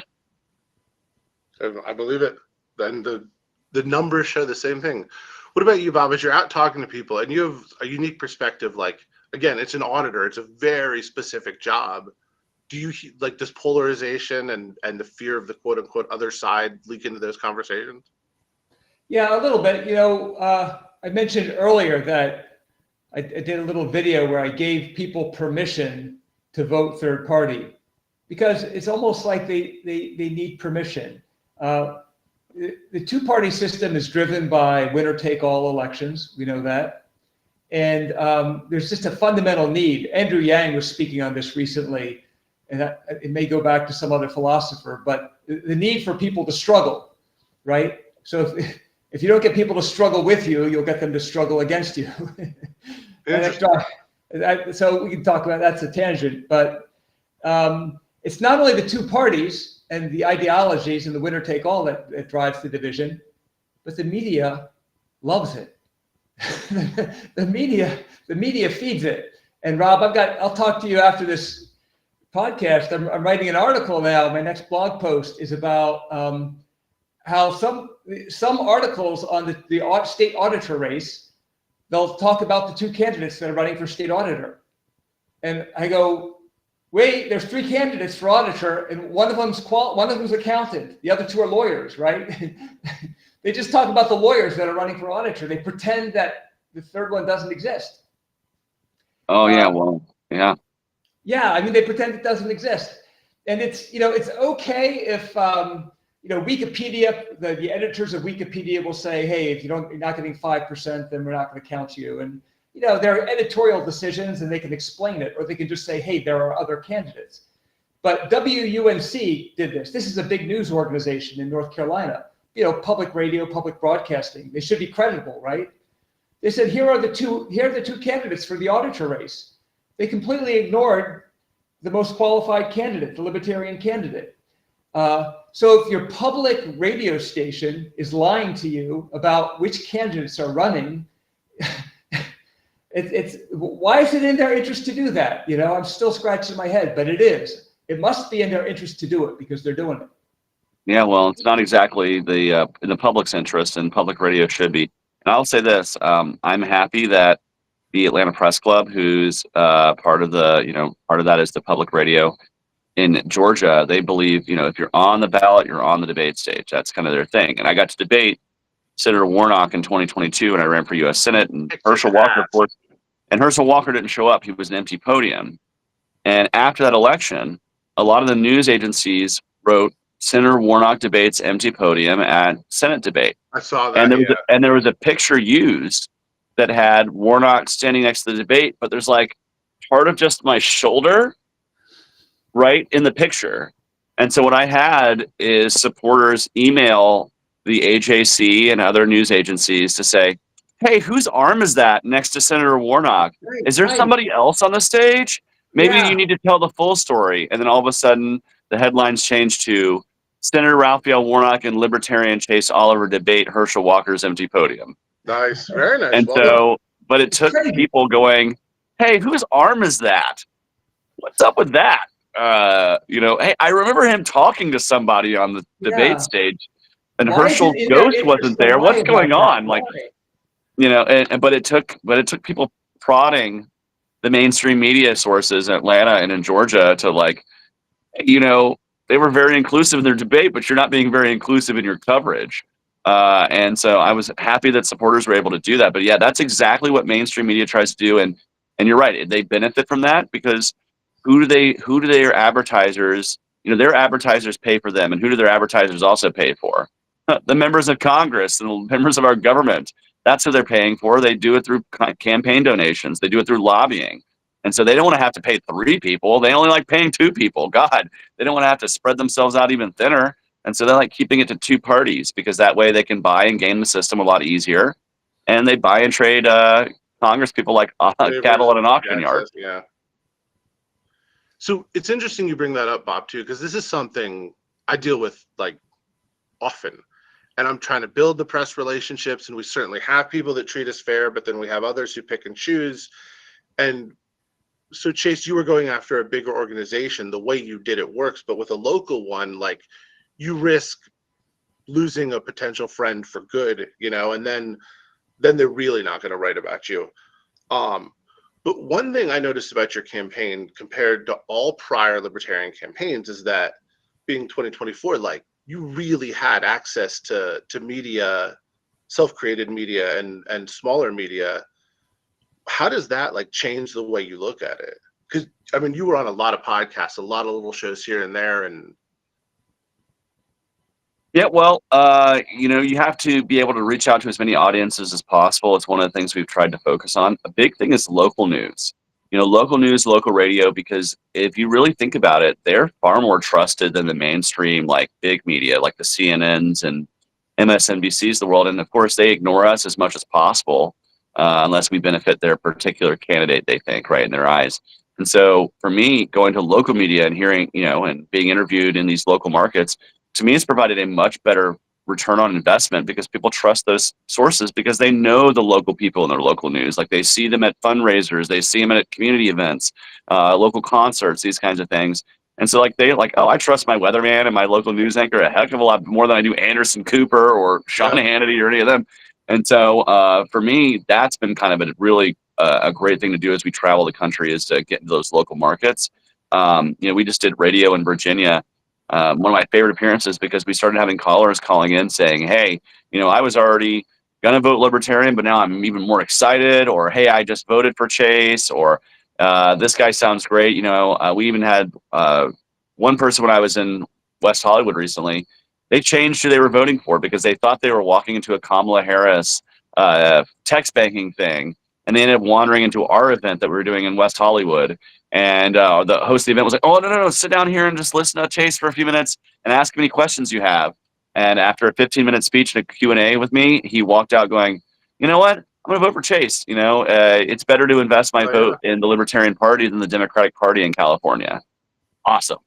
Speaker 3: I believe it. And the numbers show the same thing. What about you, Bob? As you're out talking to people and you have a unique perspective, like, again, it's an auditor. It's a very specific job. Do you like this polarization and the fear of the quote unquote other side leak into those conversations?
Speaker 4: Yeah, a little bit. I mentioned earlier that I did a little video where I gave people permission to vote third party, because it's almost like they need permission. The two-party system is driven by winner-take-all elections. We know that. And there's just a fundamental need. Andrew Yang was speaking on this recently, and it may go back to some other philosopher, but the need for people to struggle, right? So if you don't get people to struggle with you, you'll get them to struggle against you. So we can talk about, that's a tangent, but it's not only the two parties and the ideologies and the winner take all that drives the division, but the media loves it. The media feeds it. And Rob, I'll talk to you after this podcast. I'm writing an article now. My next blog post is about how some articles on the state auditor race, they'll talk about the two candidates that are running for state auditor. And I go, wait, there's three candidates for auditor, and one of them's accountant. The other two are lawyers, right? They just talk about the lawyers that are running for auditor. They pretend that the third one doesn't exist.
Speaker 1: Oh yeah, well, yeah.
Speaker 4: Yeah, I mean, they pretend it doesn't exist. And it's okay if Wikipedia, the editors of Wikipedia will say, hey, if you're not getting 5%, then we're not going to count you. And there are editorial decisions, and they can explain it, or they can just say, hey, there are other candidates. But WUNC did this. This is a big news organization in North Carolina. Public radio, public broadcasting. They should be credible, right? They said, here are the two candidates for the auditor race. They completely ignored the most qualified candidate, the libertarian candidate. So if your public radio station is lying to you about which candidates are running, why is it in their interest to do that? I'm still scratching my head, but it is. It must be in their interest to do it because they're doing it.
Speaker 1: Yeah, well, it's not exactly in the public's interest, and public radio should be. And I'll say this: I'm happy that the Atlanta Press Club, who's part of that is the public radio in Georgia. They believe, if you're on the ballot, you're on the debate stage. That's kind of their thing. And I got to debate Senator Warnock in 2022 when I ran for U.S. Senate, and
Speaker 3: Kicked
Speaker 1: Herschel
Speaker 3: his
Speaker 1: Walker,
Speaker 3: ass.
Speaker 1: of course, and Herschel Walker didn't show up. He was an empty podium. And after that election, a lot of the news agencies wrote Senator Warnock debates empty podium at Senate debate.
Speaker 3: I saw
Speaker 1: And
Speaker 3: that. Yeah.
Speaker 1: there was a picture used that had Warnock standing next to the debate, but there's like part of just my shoulder right in the picture. And so what I had is supporters email the AJC and other news agencies to say, hey, whose arm is that next to Senator Warnock?
Speaker 4: Right,
Speaker 1: Is there
Speaker 4: right.
Speaker 1: somebody else on the stage? Maybe
Speaker 4: Yeah.
Speaker 1: you need to tell the full story. And then all of a sudden, the headlines change to Senator Raphael Warnock and Libertarian Chase Oliver debate Herschel Walker's empty podium.
Speaker 3: Nice. Very nice.
Speaker 1: And
Speaker 3: Well done.
Speaker 1: so, but it took
Speaker 4: crazy.
Speaker 1: people going, hey, whose arm is that? What's up with that? Hey, I remember him talking to somebody on the debate
Speaker 4: Yeah.
Speaker 1: stage, and
Speaker 4: Why is
Speaker 1: Herschel's
Speaker 4: it in their
Speaker 1: ghost
Speaker 4: interest
Speaker 1: wasn't
Speaker 4: to
Speaker 1: there.
Speaker 4: lie
Speaker 1: What's
Speaker 4: about
Speaker 1: going
Speaker 4: that?
Speaker 1: on? Like,
Speaker 4: Why?
Speaker 1: but it took people prodding the mainstream media sources in Atlanta and in Georgia to like, they were very inclusive in their debate, but you're not being very inclusive in your coverage. And so I was happy that supporters were able to do that. But yeah, that's exactly what mainstream media tries to do. And you're right, they benefit from that because who do their advertisers, their advertisers pay for them, and who do their advertisers also pay for? The members of Congress and the members of our government. That's who they're paying for. They do it through campaign donations. They do it through lobbying. And so they don't want to have to pay 3 people. They only like paying 2 people. God, they don't want to have to spread themselves out even thinner. And so they like keeping it to 2 parties because that way they can buy and game the system a lot easier. And they buy and trade Congress people like cattle at an auction yard.
Speaker 3: Yeah. So it's interesting you bring that up, Bob, too, because this is something I deal with like often. And I'm trying to build the press relationships, and we certainly have people that treat us fair, but then we have others who pick and choose. And so, Chase, you were going after a bigger organization. The way you did it works, but with a local one, like you risk losing a potential friend for good, and then they're really not going to write about you. But one thing I noticed about your campaign compared to all prior libertarian campaigns is that being 2024, like you really had access to media, self-created media and smaller media. How does that like change the way you look at it? Because I mean, you were on a lot of podcasts, a lot of little shows here and there, and
Speaker 1: yeah, well, you have to be able to reach out to as many audiences as possible. It's one of the things we've tried to focus on. A big thing is local news. Local news, local radio, because if you really think about it, they're far more trusted than the mainstream, like big media, like the CNNs and MSNBCs of the world. And of course, they ignore us as much as possible unless we benefit their particular candidate, they think, right, in their eyes. And so for me, going to local media and hearing, and being interviewed in these local markets, to me, it's provided a much better return on investment because people trust those sources because they know the local people in their local news. Like they see them at fundraisers, they see them at community events, local concerts, these kinds of things. And so I trust my weatherman and my local news anchor a heck of a lot more than I do Anderson Cooper or Sean Hannity or any of them. And so for me, that's been kind of a really a great thing to do as we travel the country is to get into those local markets. We just did radio in Virginia. One of my favorite appearances because we started having callers calling in saying, hey, I was already going to vote Libertarian, but now I'm even more excited, or, hey, I just voted for Chase, or this guy sounds great. We even had one person when I was in West Hollywood recently, they changed who they were voting for because they thought they were walking into a Kamala Harris text banking thing. And they ended up wandering into our event that we were doing in West Hollywood. And the host of the event was like, oh, no, sit down here and just listen to Chase for a few minutes and ask him any questions you have. And after a 15-minute speech and a Q&A with me, he walked out going, you know what? I'm going to vote for Chase. It's better to invest my vote in the Libertarian Party than the Democratic Party in California. Awesome.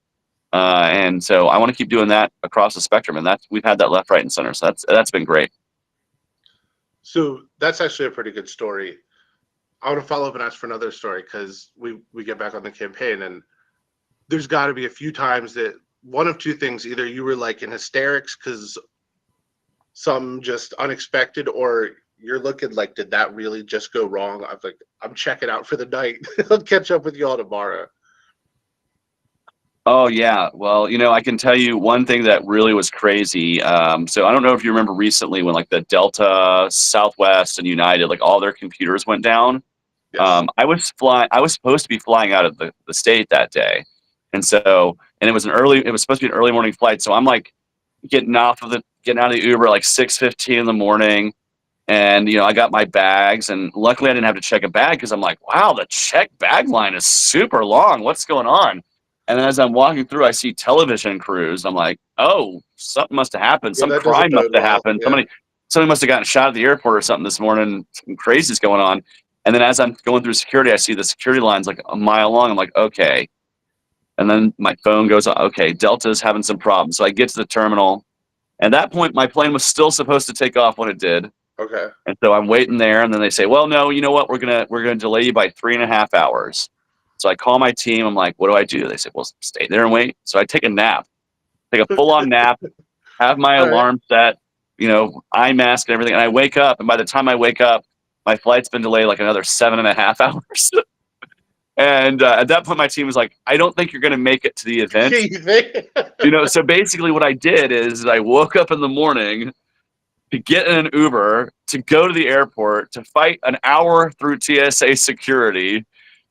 Speaker 1: And so I want to keep doing that across the spectrum. And we've had that left, right, and center. So that's been great.
Speaker 3: So that's actually a pretty good story. I want to follow up and ask for another story because we get back on the campaign, and there's got to be a few times that one of 2 things: either you were like in hysterics because some just unexpected, or you're looking like, did that really just go wrong? I'm checking out for the night. I'll catch up with you all tomorrow.
Speaker 1: Oh yeah. Well, I can tell you one thing that really was crazy. So I don't know if you remember recently when like the Delta, Southwest, and United, like all their computers went down.
Speaker 3: Yes.
Speaker 1: I was supposed to be flying out of the state that day. And it was supposed to be an early morning flight. So I'm like getting out of the Uber at like 6:15 in the morning. And, I got my bags, and luckily I didn't have to check a bag because I'm like, wow, the check bag line is super long. What's going on? And then as I'm walking through, I see television crews. I'm like, oh, something must have happened.
Speaker 3: Yeah,
Speaker 1: Some
Speaker 3: that doesn't
Speaker 1: crime must
Speaker 3: bode
Speaker 1: have
Speaker 3: well.
Speaker 1: happened.
Speaker 3: Yeah.
Speaker 1: Somebody must have gotten shot at the airport or something this morning. Something crazy is going on. And then as I'm going through security, I see the security line's like a mile long. I'm like, okay. And then my phone goes, okay, Delta's having some problems. So I get to the terminal. At that point, my plane was still supposed to take off when it did.
Speaker 3: Okay.
Speaker 1: And so I'm waiting there, and then they say, well, no, you know what? We're gonna delay you by 3.5 hours. So I call my team. I'm like, what do I do? They say, well, stay there and wait. So I take a nap, take a full-on nap, have my
Speaker 3: All right.
Speaker 1: alarm set, eye mask and everything. And I wake up, and by the time I wake up, my flight's been delayed like another 7.5 hours. And at that point, my team was like, I don't think you're going to make it to the event.
Speaker 3: You think?
Speaker 1: So basically what I did is I woke up in the morning to get in an Uber, to go to the airport, to fight an hour through TSA security,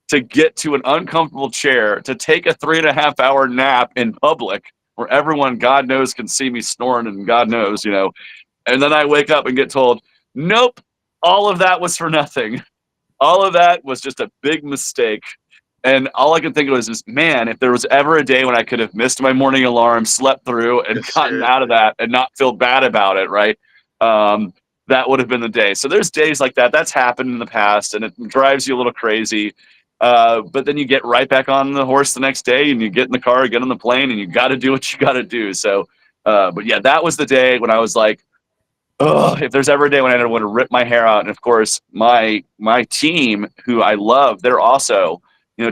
Speaker 1: to get to an uncomfortable chair, to take a 3.5 hour nap in public where everyone, God knows, can see me snoring and God knows, And then I wake up and get told, nope, all of that was for nothing. All of that was just a big mistake. And all I could think of was, man, if there was ever a day when I could have missed my morning alarm, slept through, and gotten out of that and not feel bad about it, right? That would have been the day. So there's days like that. That's happened in the past, and it drives you a little crazy. But then you get right back on the horse the next day, and you get in the car, get on the plane, and you got to do what you got to do. So, but yeah, that was the day when I was like, oh, if there's ever a day when I want to rip my hair out. And of course, my team, who I love, they're also,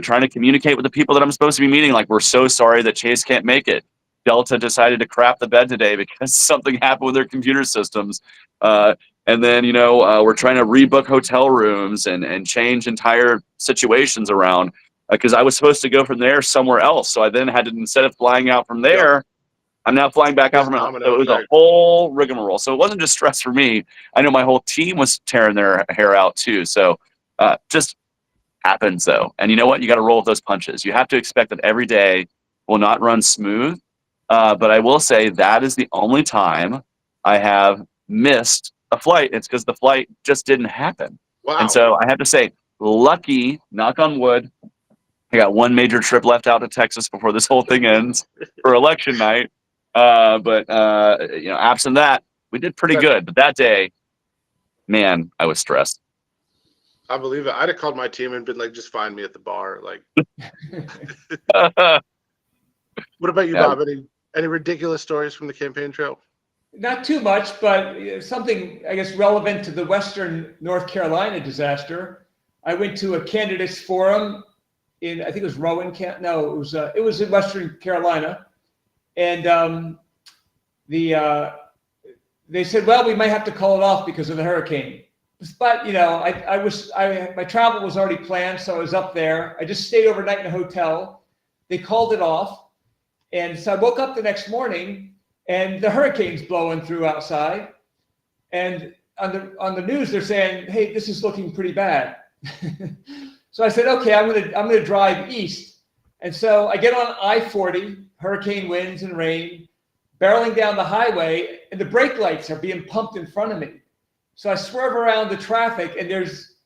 Speaker 1: trying to communicate with the people that I'm supposed to be meeting. Like, we're so sorry that Chase can't make it. Delta decided to crap the bed today because something happened with their computer systems. And then, we're trying to rebook hotel rooms and change entire situations around because I was supposed to go from there somewhere else. So I then had to, instead of flying out from there, I'm now flying back out from it. So it was a whole rigmarole. So it wasn't just stress for me. I know my whole team was tearing their hair out too. So just happens though. And you know what? You got to roll with those punches. You have to expect that every day will not run smooth. But I will say that is the only time I have missed a flight. It's because the flight just didn't happen.
Speaker 3: Wow.
Speaker 1: And so I have to say, lucky, knock on wood, I got one major trip left out to Texas before this whole thing ends for election night. But absent that, we did pretty good. But that day, man, I was stressed.
Speaker 3: I believe it. I'd have called my team and been like, just find me at the bar. Like, what about you, Bob? Any ridiculous stories from the campaign trail?
Speaker 4: Not too much, but something, I guess, relevant to the Western North Carolina disaster. I went to a candidates forum in, I think it was Rowan, it was in Western Carolina. And they said, well, we might have to call it off because of the hurricane. But, my travel was already planned, so I was up there. I just stayed overnight in a hotel. They called it off. And so I woke up the next morning and the hurricane's blowing through outside. And on the news, they're saying, hey, this is looking pretty bad. So I said, okay, I'm gonna drive east. And so I get on I-40, hurricane winds and rain, barreling down the highway, and the brake lights are being pumped in front of me. So I swerve around the traffic, and there's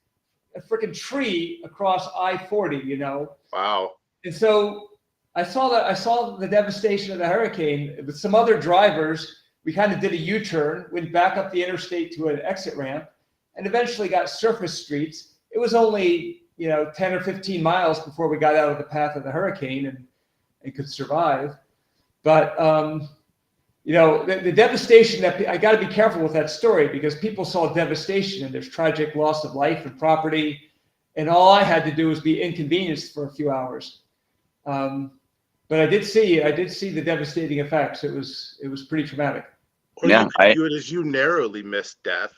Speaker 4: a freaking tree across I-40,
Speaker 3: Wow.
Speaker 4: And so I saw the devastation of the hurricane with some other drivers. We kind of did a U-turn, went back up the interstate to an exit ramp, and eventually got surface streets. It was only 10 or 15 miles before we got out of the path of the hurricane and could survive. But the devastation that I got to be careful with that story because people saw devastation and there's tragic loss of life and property, and all I had to do was be inconvenienced for a few hours. But I did see the devastating effects. It was pretty traumatic.
Speaker 3: Or
Speaker 1: Yeah,
Speaker 3: you could do it as you narrowly missed death.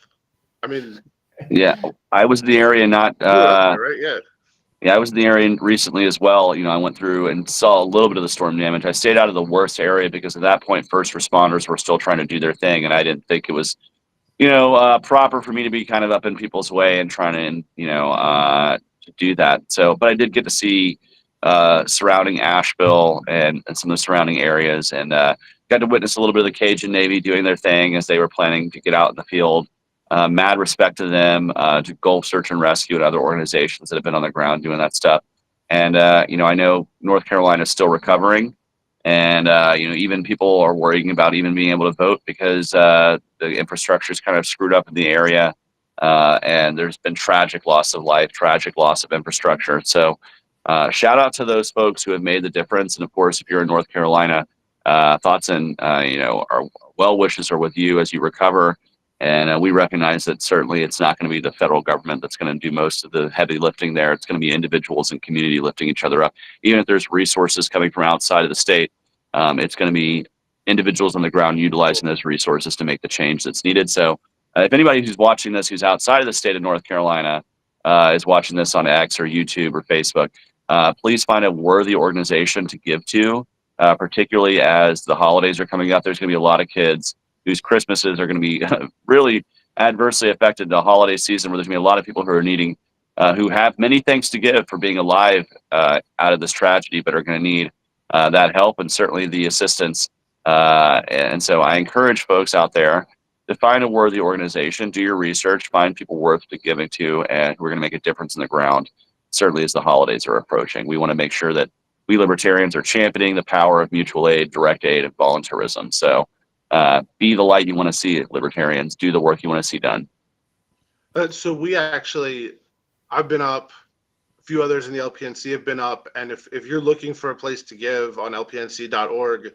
Speaker 3: I mean,
Speaker 1: yeah, I was in the area, not
Speaker 3: right? Yeah.
Speaker 1: Yeah, I was in the area recently as well. You know, I went through and saw a little bit of the storm damage. I stayed out of the worst area because at that point, first responders were still trying to do their thing, and I didn't think it was, proper for me to be kind of up in people's way and trying to, to do that. So, but I did get to see surrounding Asheville and some of the surrounding areas, and got to witness a little bit of the Cajun Navy doing their thing as they were planning to get out in the field. Mad respect to them, to Gulf Search and Rescue and other organizations that have been on the ground doing that stuff. And, I know North Carolina is still recovering. And, even people are worrying about even being able to vote because the infrastructure is kind of screwed up in the area. And there's been tragic loss of life, tragic loss of infrastructure. So shout out to those folks who have made the difference. And of course, if you're in North Carolina, thoughts and, our well wishes are with you as you recover. And we recognize that certainly it's not going to be the federal government that's going to do most of the heavy lifting there. It's going to be individuals and community lifting each other up. Even if there's resources coming from outside of the state, it's going to be individuals on the ground utilizing those resources to make the change that's needed. So if anybody who's watching this, who's outside of the state of North Carolina, is watching this on X or YouTube or Facebook, please find a worthy organization to give to, particularly as the holidays are coming up. There's going to be a lot of kids whose Christmases are going to be really adversely affected the holiday season, where there's going to be a lot of people who are needing, who have many thanks to give for being alive out of this tragedy, but are going to need that help and certainly the assistance. And so I encourage folks out there to find a worthy organization, do your research, find people worth to giving to, and who are going to make a difference in the ground, certainly as the holidays are approaching. We want to make sure that we libertarians are championing the power of mutual aid, direct aid, and volunteerism. So be the light you want to see, libertarians. Do the work you want to see done.
Speaker 3: So I've been up, a few others in the LPNC have been up, and if you're looking for a place to give on lpnc.org,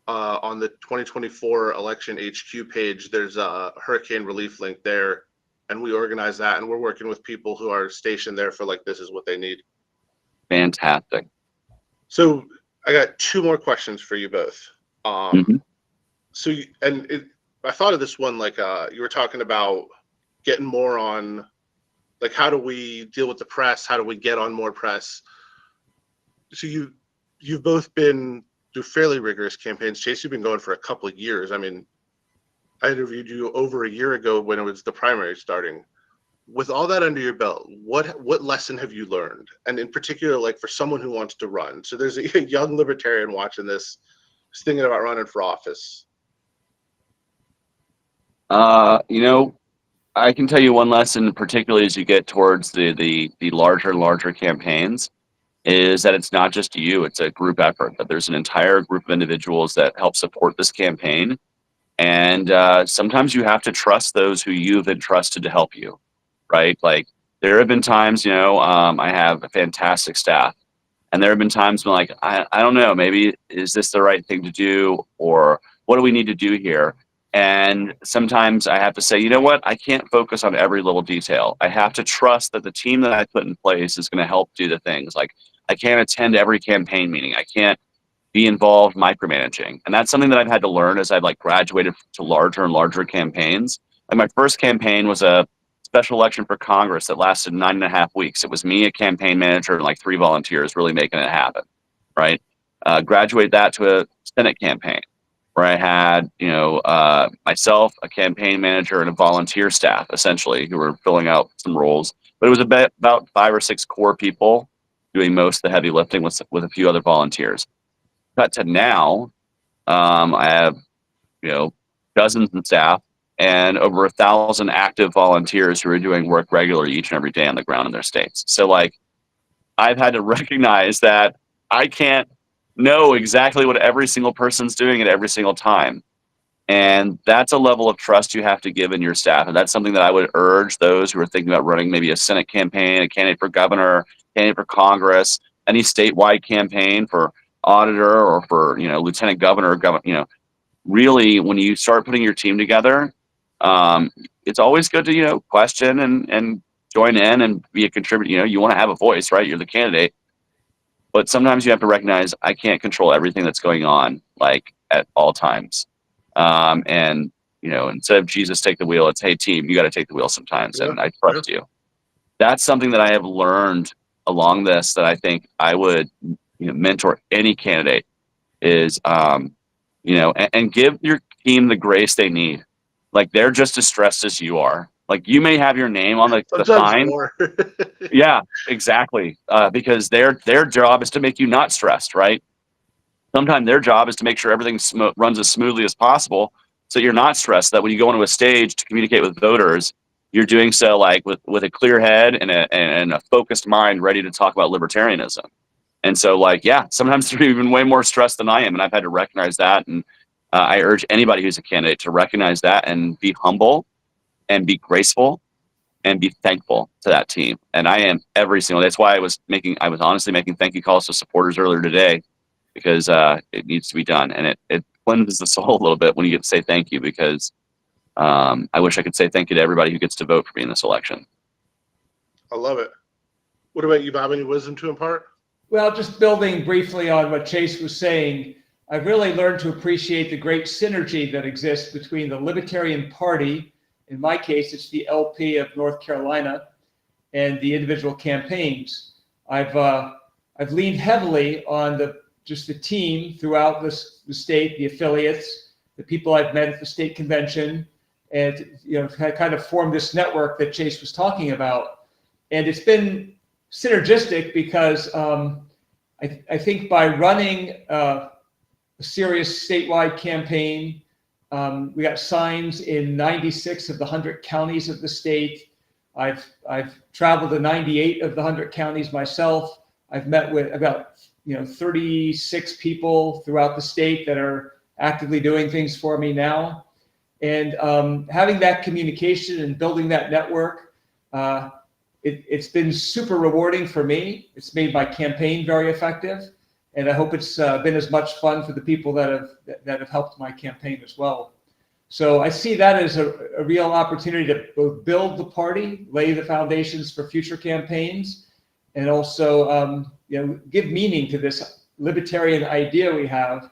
Speaker 3: on the 2024 election HQ page, there's a hurricane relief link there, and we organize that, and we're working with people who are stationed there for this is what they need.
Speaker 1: Fantastic.
Speaker 3: So I got two more questions for you both. So, I thought of this one, you were talking about getting more on, how do we deal with the press? How do we get on more press? So you've both been through fairly rigorous campaigns. Chase, you've been going for a couple of years. I mean, I interviewed you over a year ago when it was the primary starting. With all that under your belt, what lesson have you learned? And in particular, for someone who wants to run. So there's a young libertarian watching this, who's thinking about running for office.
Speaker 1: I can tell you one lesson, particularly as you get towards the larger and larger campaigns, is that it's not just you, it's a group effort, that there's an entire group of individuals that help support this campaign. And sometimes you have to trust those who you've entrusted to help you, right? There have been times, I have a fantastic staff, and there have been times when I don't know, maybe is this the right thing to do, or what do we need to do here? And sometimes I have to say, you know what, I can't focus on every little detail. I have to trust that the team that I put in place is going to help do the things. I can't attend every campaign meeting. I can't be involved micromanaging. And that's something that I've had to learn as I've graduated to larger and larger campaigns. My first campaign was a special election for Congress that lasted 9.5 weeks. It was me, a campaign manager, and 3 volunteers really making it happen, right? Graduate that to a Senate campaign where I had, myself, a campaign manager, and a volunteer staff, essentially, who were filling out some roles. But it was about 5 or 6 core people doing most of the heavy lifting with a few other volunteers. Cut to now, I have, dozens in staff and over 1,000 active volunteers who are doing work regularly each and every day on the ground in their states. So I've had to recognize that I can't know exactly what every single person's doing at every single time. And that's a level of trust you have to give in your staff. And that's something that I would urge those who are thinking about running maybe a Senate campaign, a candidate for governor, candidate for Congress, any statewide campaign for auditor or for, lieutenant governor, really when you start putting your team together, it's always good to, question and join in and be a contributor. You want to have a voice, right? You're the candidate. But sometimes you have to recognize I can't control everything that's going on at all times. And instead of Jesus take the wheel, it's, hey team, you got to take the wheel sometimes. And I trust you. That's something that I have learned along this that I think I would, mentor any candidate is, and give your team the grace they need. Like, they're just as stressed as you are. Like, you may have your name on the
Speaker 3: Sometimes
Speaker 1: sign.
Speaker 3: more.
Speaker 1: Yeah, exactly. Because their job is to make you not stressed, right? Sometimes their job is to make sure everything runs as smoothly as possible, so you're not stressed. That when you go onto a stage to communicate with voters, you're doing so like with a clear head and a focused mind, ready to talk about libertarianism. And so, like, yeah, sometimes they're even way more stressed than I am, and I've had to recognize that. And I urge anybody who's a candidate to recognize that and be humble and be graceful and be thankful to that team. And I am every single day. That's why I was honestly making thank you calls to supporters earlier today, because it needs to be done. And it cleanses the soul a little bit when you get to say thank you, because I wish I could say thank you to everybody who gets to vote for me in this election.
Speaker 3: I love it. What about you, Bob? Any wisdom to impart?
Speaker 4: Well, just building briefly on what Chase was saying, I've really learned to appreciate the great synergy that exists between the Libertarian Party, in my case, it's the LP of North Carolina, and the individual campaigns. I've leaned heavily on the team throughout the state, the affiliates, the people I've met at the state convention, and kind of formed this network that Chase was talking about. And it's been synergistic because I think by running a serious statewide campaign, we got signs in 96 of the 100 counties of the state. I've traveled to 98 of the 100 counties myself. I've met with about 36 people throughout the state that are actively doing things for me now. And having that communication and building that network, it's been super rewarding for me. It's made my campaign very effective. And I hope it's been as much fun for the people that have helped my campaign as well. So I see that as a real opportunity to both build the party, lay the foundations for future campaigns, and also give meaning to this libertarian idea we have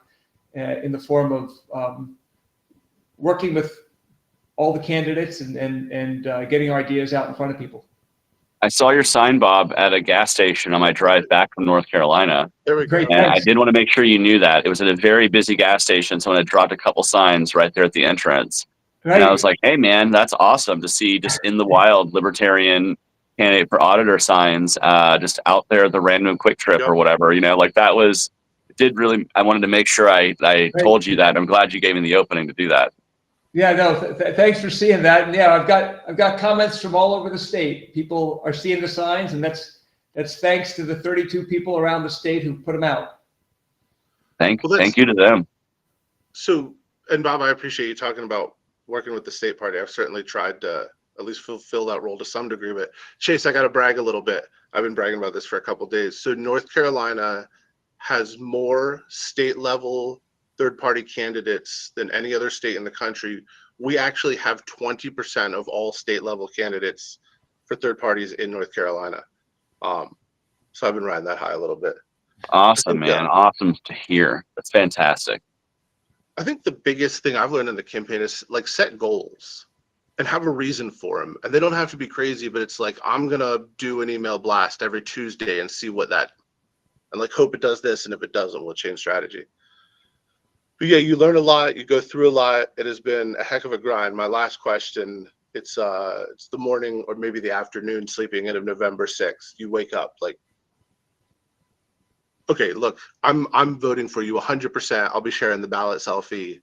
Speaker 4: in the form of working with all the candidates and getting our ideas out in front of people.
Speaker 1: I saw your sign, Bob, at a gas station on my drive back from North Carolina.
Speaker 3: There we go.
Speaker 4: Great.
Speaker 1: And I
Speaker 4: Thanks.
Speaker 1: did want to make sure you knew that. It was at a very busy gas station, so I dropped a couple signs right there at the entrance.
Speaker 4: Right.
Speaker 1: And I was like, hey, man, that's awesome to see just in the wild libertarian candidate for auditor signs just out there at the random quick trip or whatever. Like, that was, I wanted to make sure I told you that. I'm glad you gave me the opening to do that.
Speaker 4: Yeah, no, thanks for seeing that. And yeah, I've got comments from all over the state. People are seeing the signs, and that's thanks to the 32 people around the state who put them out.
Speaker 1: Thank you to them.
Speaker 3: So, and Bob, I appreciate you talking about working with the state party. I've certainly tried to at least fulfill that role to some degree. But Chase, I got to brag a little bit. I've been bragging about this for a couple of days. So North Carolina has more state level third-party candidates than any other state in the country. We actually have 20% of all state-level candidates for third parties in North Carolina. So I've been riding that high a little bit.
Speaker 1: Awesome, man. Awesome to hear. That's fantastic.
Speaker 3: I think the biggest thing I've learned in the campaign is like set goals and have a reason for them. And they don't have to be crazy, but it's like, I'm going to do an email blast every Tuesday and see what that, and like hope it does this. And if it doesn't, we'll change strategy. But yeah, you learn a lot, you go through a lot. It has been a heck of a grind. My last question, it's the morning or maybe the afternoon sleeping in of November 6th. You wake up like, okay, look, I'm voting for you 100%. I'll be sharing the ballot selfie.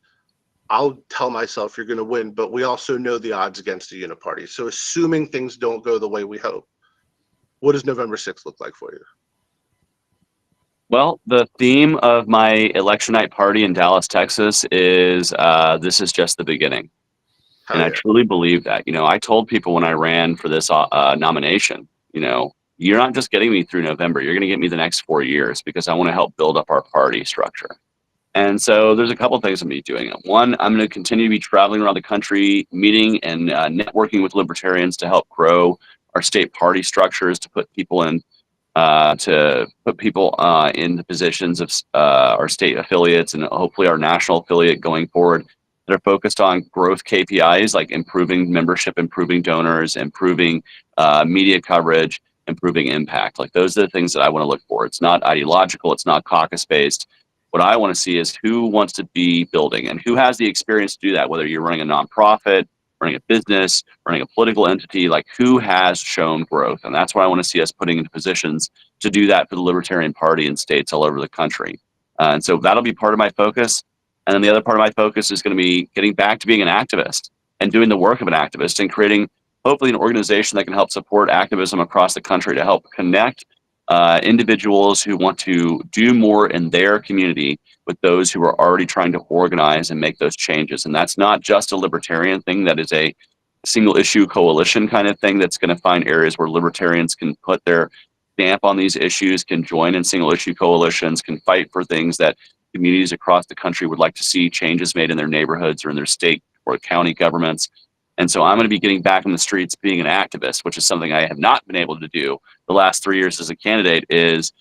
Speaker 3: I'll tell myself you're going to win, but we also know the odds against the uniparty. So assuming things don't go the way we hope, what does November 6th look like for you?
Speaker 1: Well, the theme of my election night party in Dallas, Texas is this is just the beginning. And I truly believe that. I told people when I ran for this nomination, you're not just getting me through November, you're going to get me the next 4 years, because I want to help build up our party structure. And so there's a couple of things I'm going to be doing. One, I'm going to continue to be traveling around the country, meeting and networking with libertarians to help grow our state party structures, to put people in the positions of our state affiliates and hopefully our national affiliate going forward, that are focused on growth KPIs like improving membership, improving donors, improving media coverage, improving impact. Like those are the things that I want to look for. It's not ideological. It's not caucus based. What I want to see is who wants to be building and who has the experience to do that, whether you're running a nonprofit, running a business, running a political entity, like who has shown growth. And that's what I want to see us putting into positions to do that for the Libertarian Party in states all over the country. And so that'll be part of my focus. And then the other part of my focus is going to be getting back to being an activist and doing the work of an activist and creating hopefully an organization that can help support activism across the country to help connect individuals who want to do more in their community with those who are already trying to organize and make those changes. And that's not just a libertarian thing. That is a single issue coalition kind of thing that's going to find areas where libertarians can put their stamp on these issues, can join in single issue coalitions, can fight for things that communities across the country would like to see changes made in their neighborhoods or in their state or county governments. And so I'm going to be getting back in the streets being an activist, which is something I have not been able to do the last 3 years as a candidate, is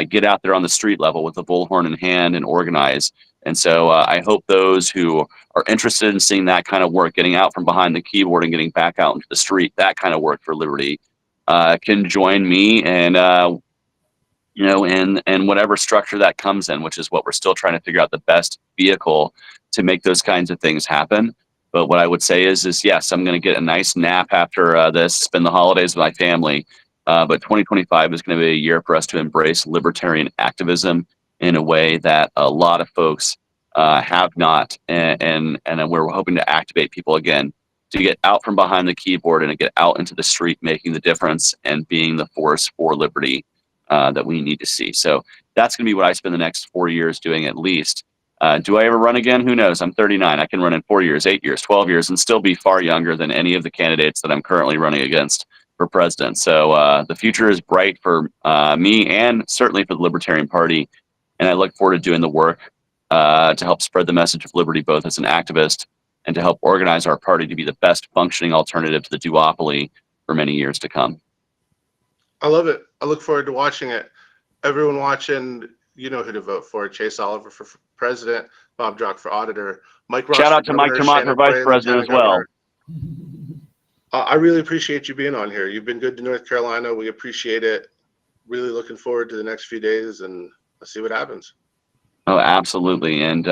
Speaker 1: get out there on the street level with a bullhorn in hand and organize. And so I hope those who are interested in seeing that kind of work, getting out from behind the keyboard and getting back out into the street, that kind of work for liberty, can join me and, and whatever structure that comes in, which is what we're still trying to figure out the best vehicle to make those kinds of things happen. But what I would say is yes, I'm going to get a nice nap after this, spend the holidays with my family. But 2025 is going to be a year for us to embrace libertarian activism in a way that a lot of folks have not. And we're hoping to activate people again to get out from behind the keyboard and to get out into the street, making the difference and being the force for liberty that we need to see. So that's going to be what I spend the next 4 years doing at least. Do I ever run again? Who knows? I'm 39. I can run in 4 years, 8 years, 12 years, and still be far younger than any of the candidates that I'm currently running against for president. So the future is bright for me and certainly for the Libertarian Party. And I look forward to doing the work to help spread the message of liberty, both as an activist and to help organize our party to be the best functioning alternative to the duopoly for many years to come.
Speaker 3: I love it. I look forward to watching it. Everyone watching, you know who to vote for. Chase Oliver for president, Bob Jock for auditor, Mike Ross.
Speaker 1: Shout out to Mike Tremont for vice president as well.
Speaker 3: I really appreciate you being on here. You've been good to North Carolina. We appreciate it. Really looking forward to the next few days, and let's see what happens.
Speaker 1: Oh, absolutely. And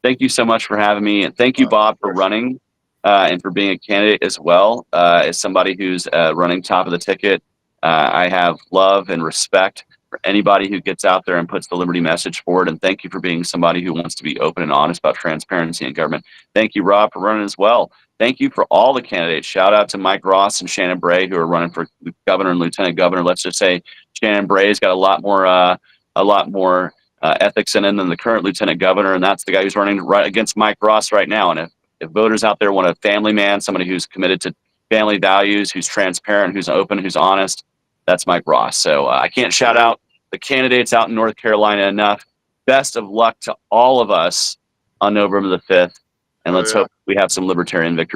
Speaker 1: thank you so much for having me. And thank you, Bob, for running and for being a candidate as well. As somebody who's running top of the ticket, I have love and respect for anybody who gets out there and puts the liberty message forward. And thank you for being somebody who wants to be open and honest about transparency in government. Thank you, Rob, for running as well. Thank you for all the candidates. Shout out to Mike Ross and Shannon Bray, who are running for governor and lieutenant governor. Let's just say Shannon Bray's got a lot more ethics in him than the current lieutenant governor, and that's the guy who's running right against Mike Ross right now. And if voters out there want a family man, somebody who's committed to family values, who's transparent, who's open, who's honest, that's Mike Ross. So I can't shout out the candidates out in North Carolina enough. Best of luck to all of us on November the 5th. And let's hope we have some libertarian victory.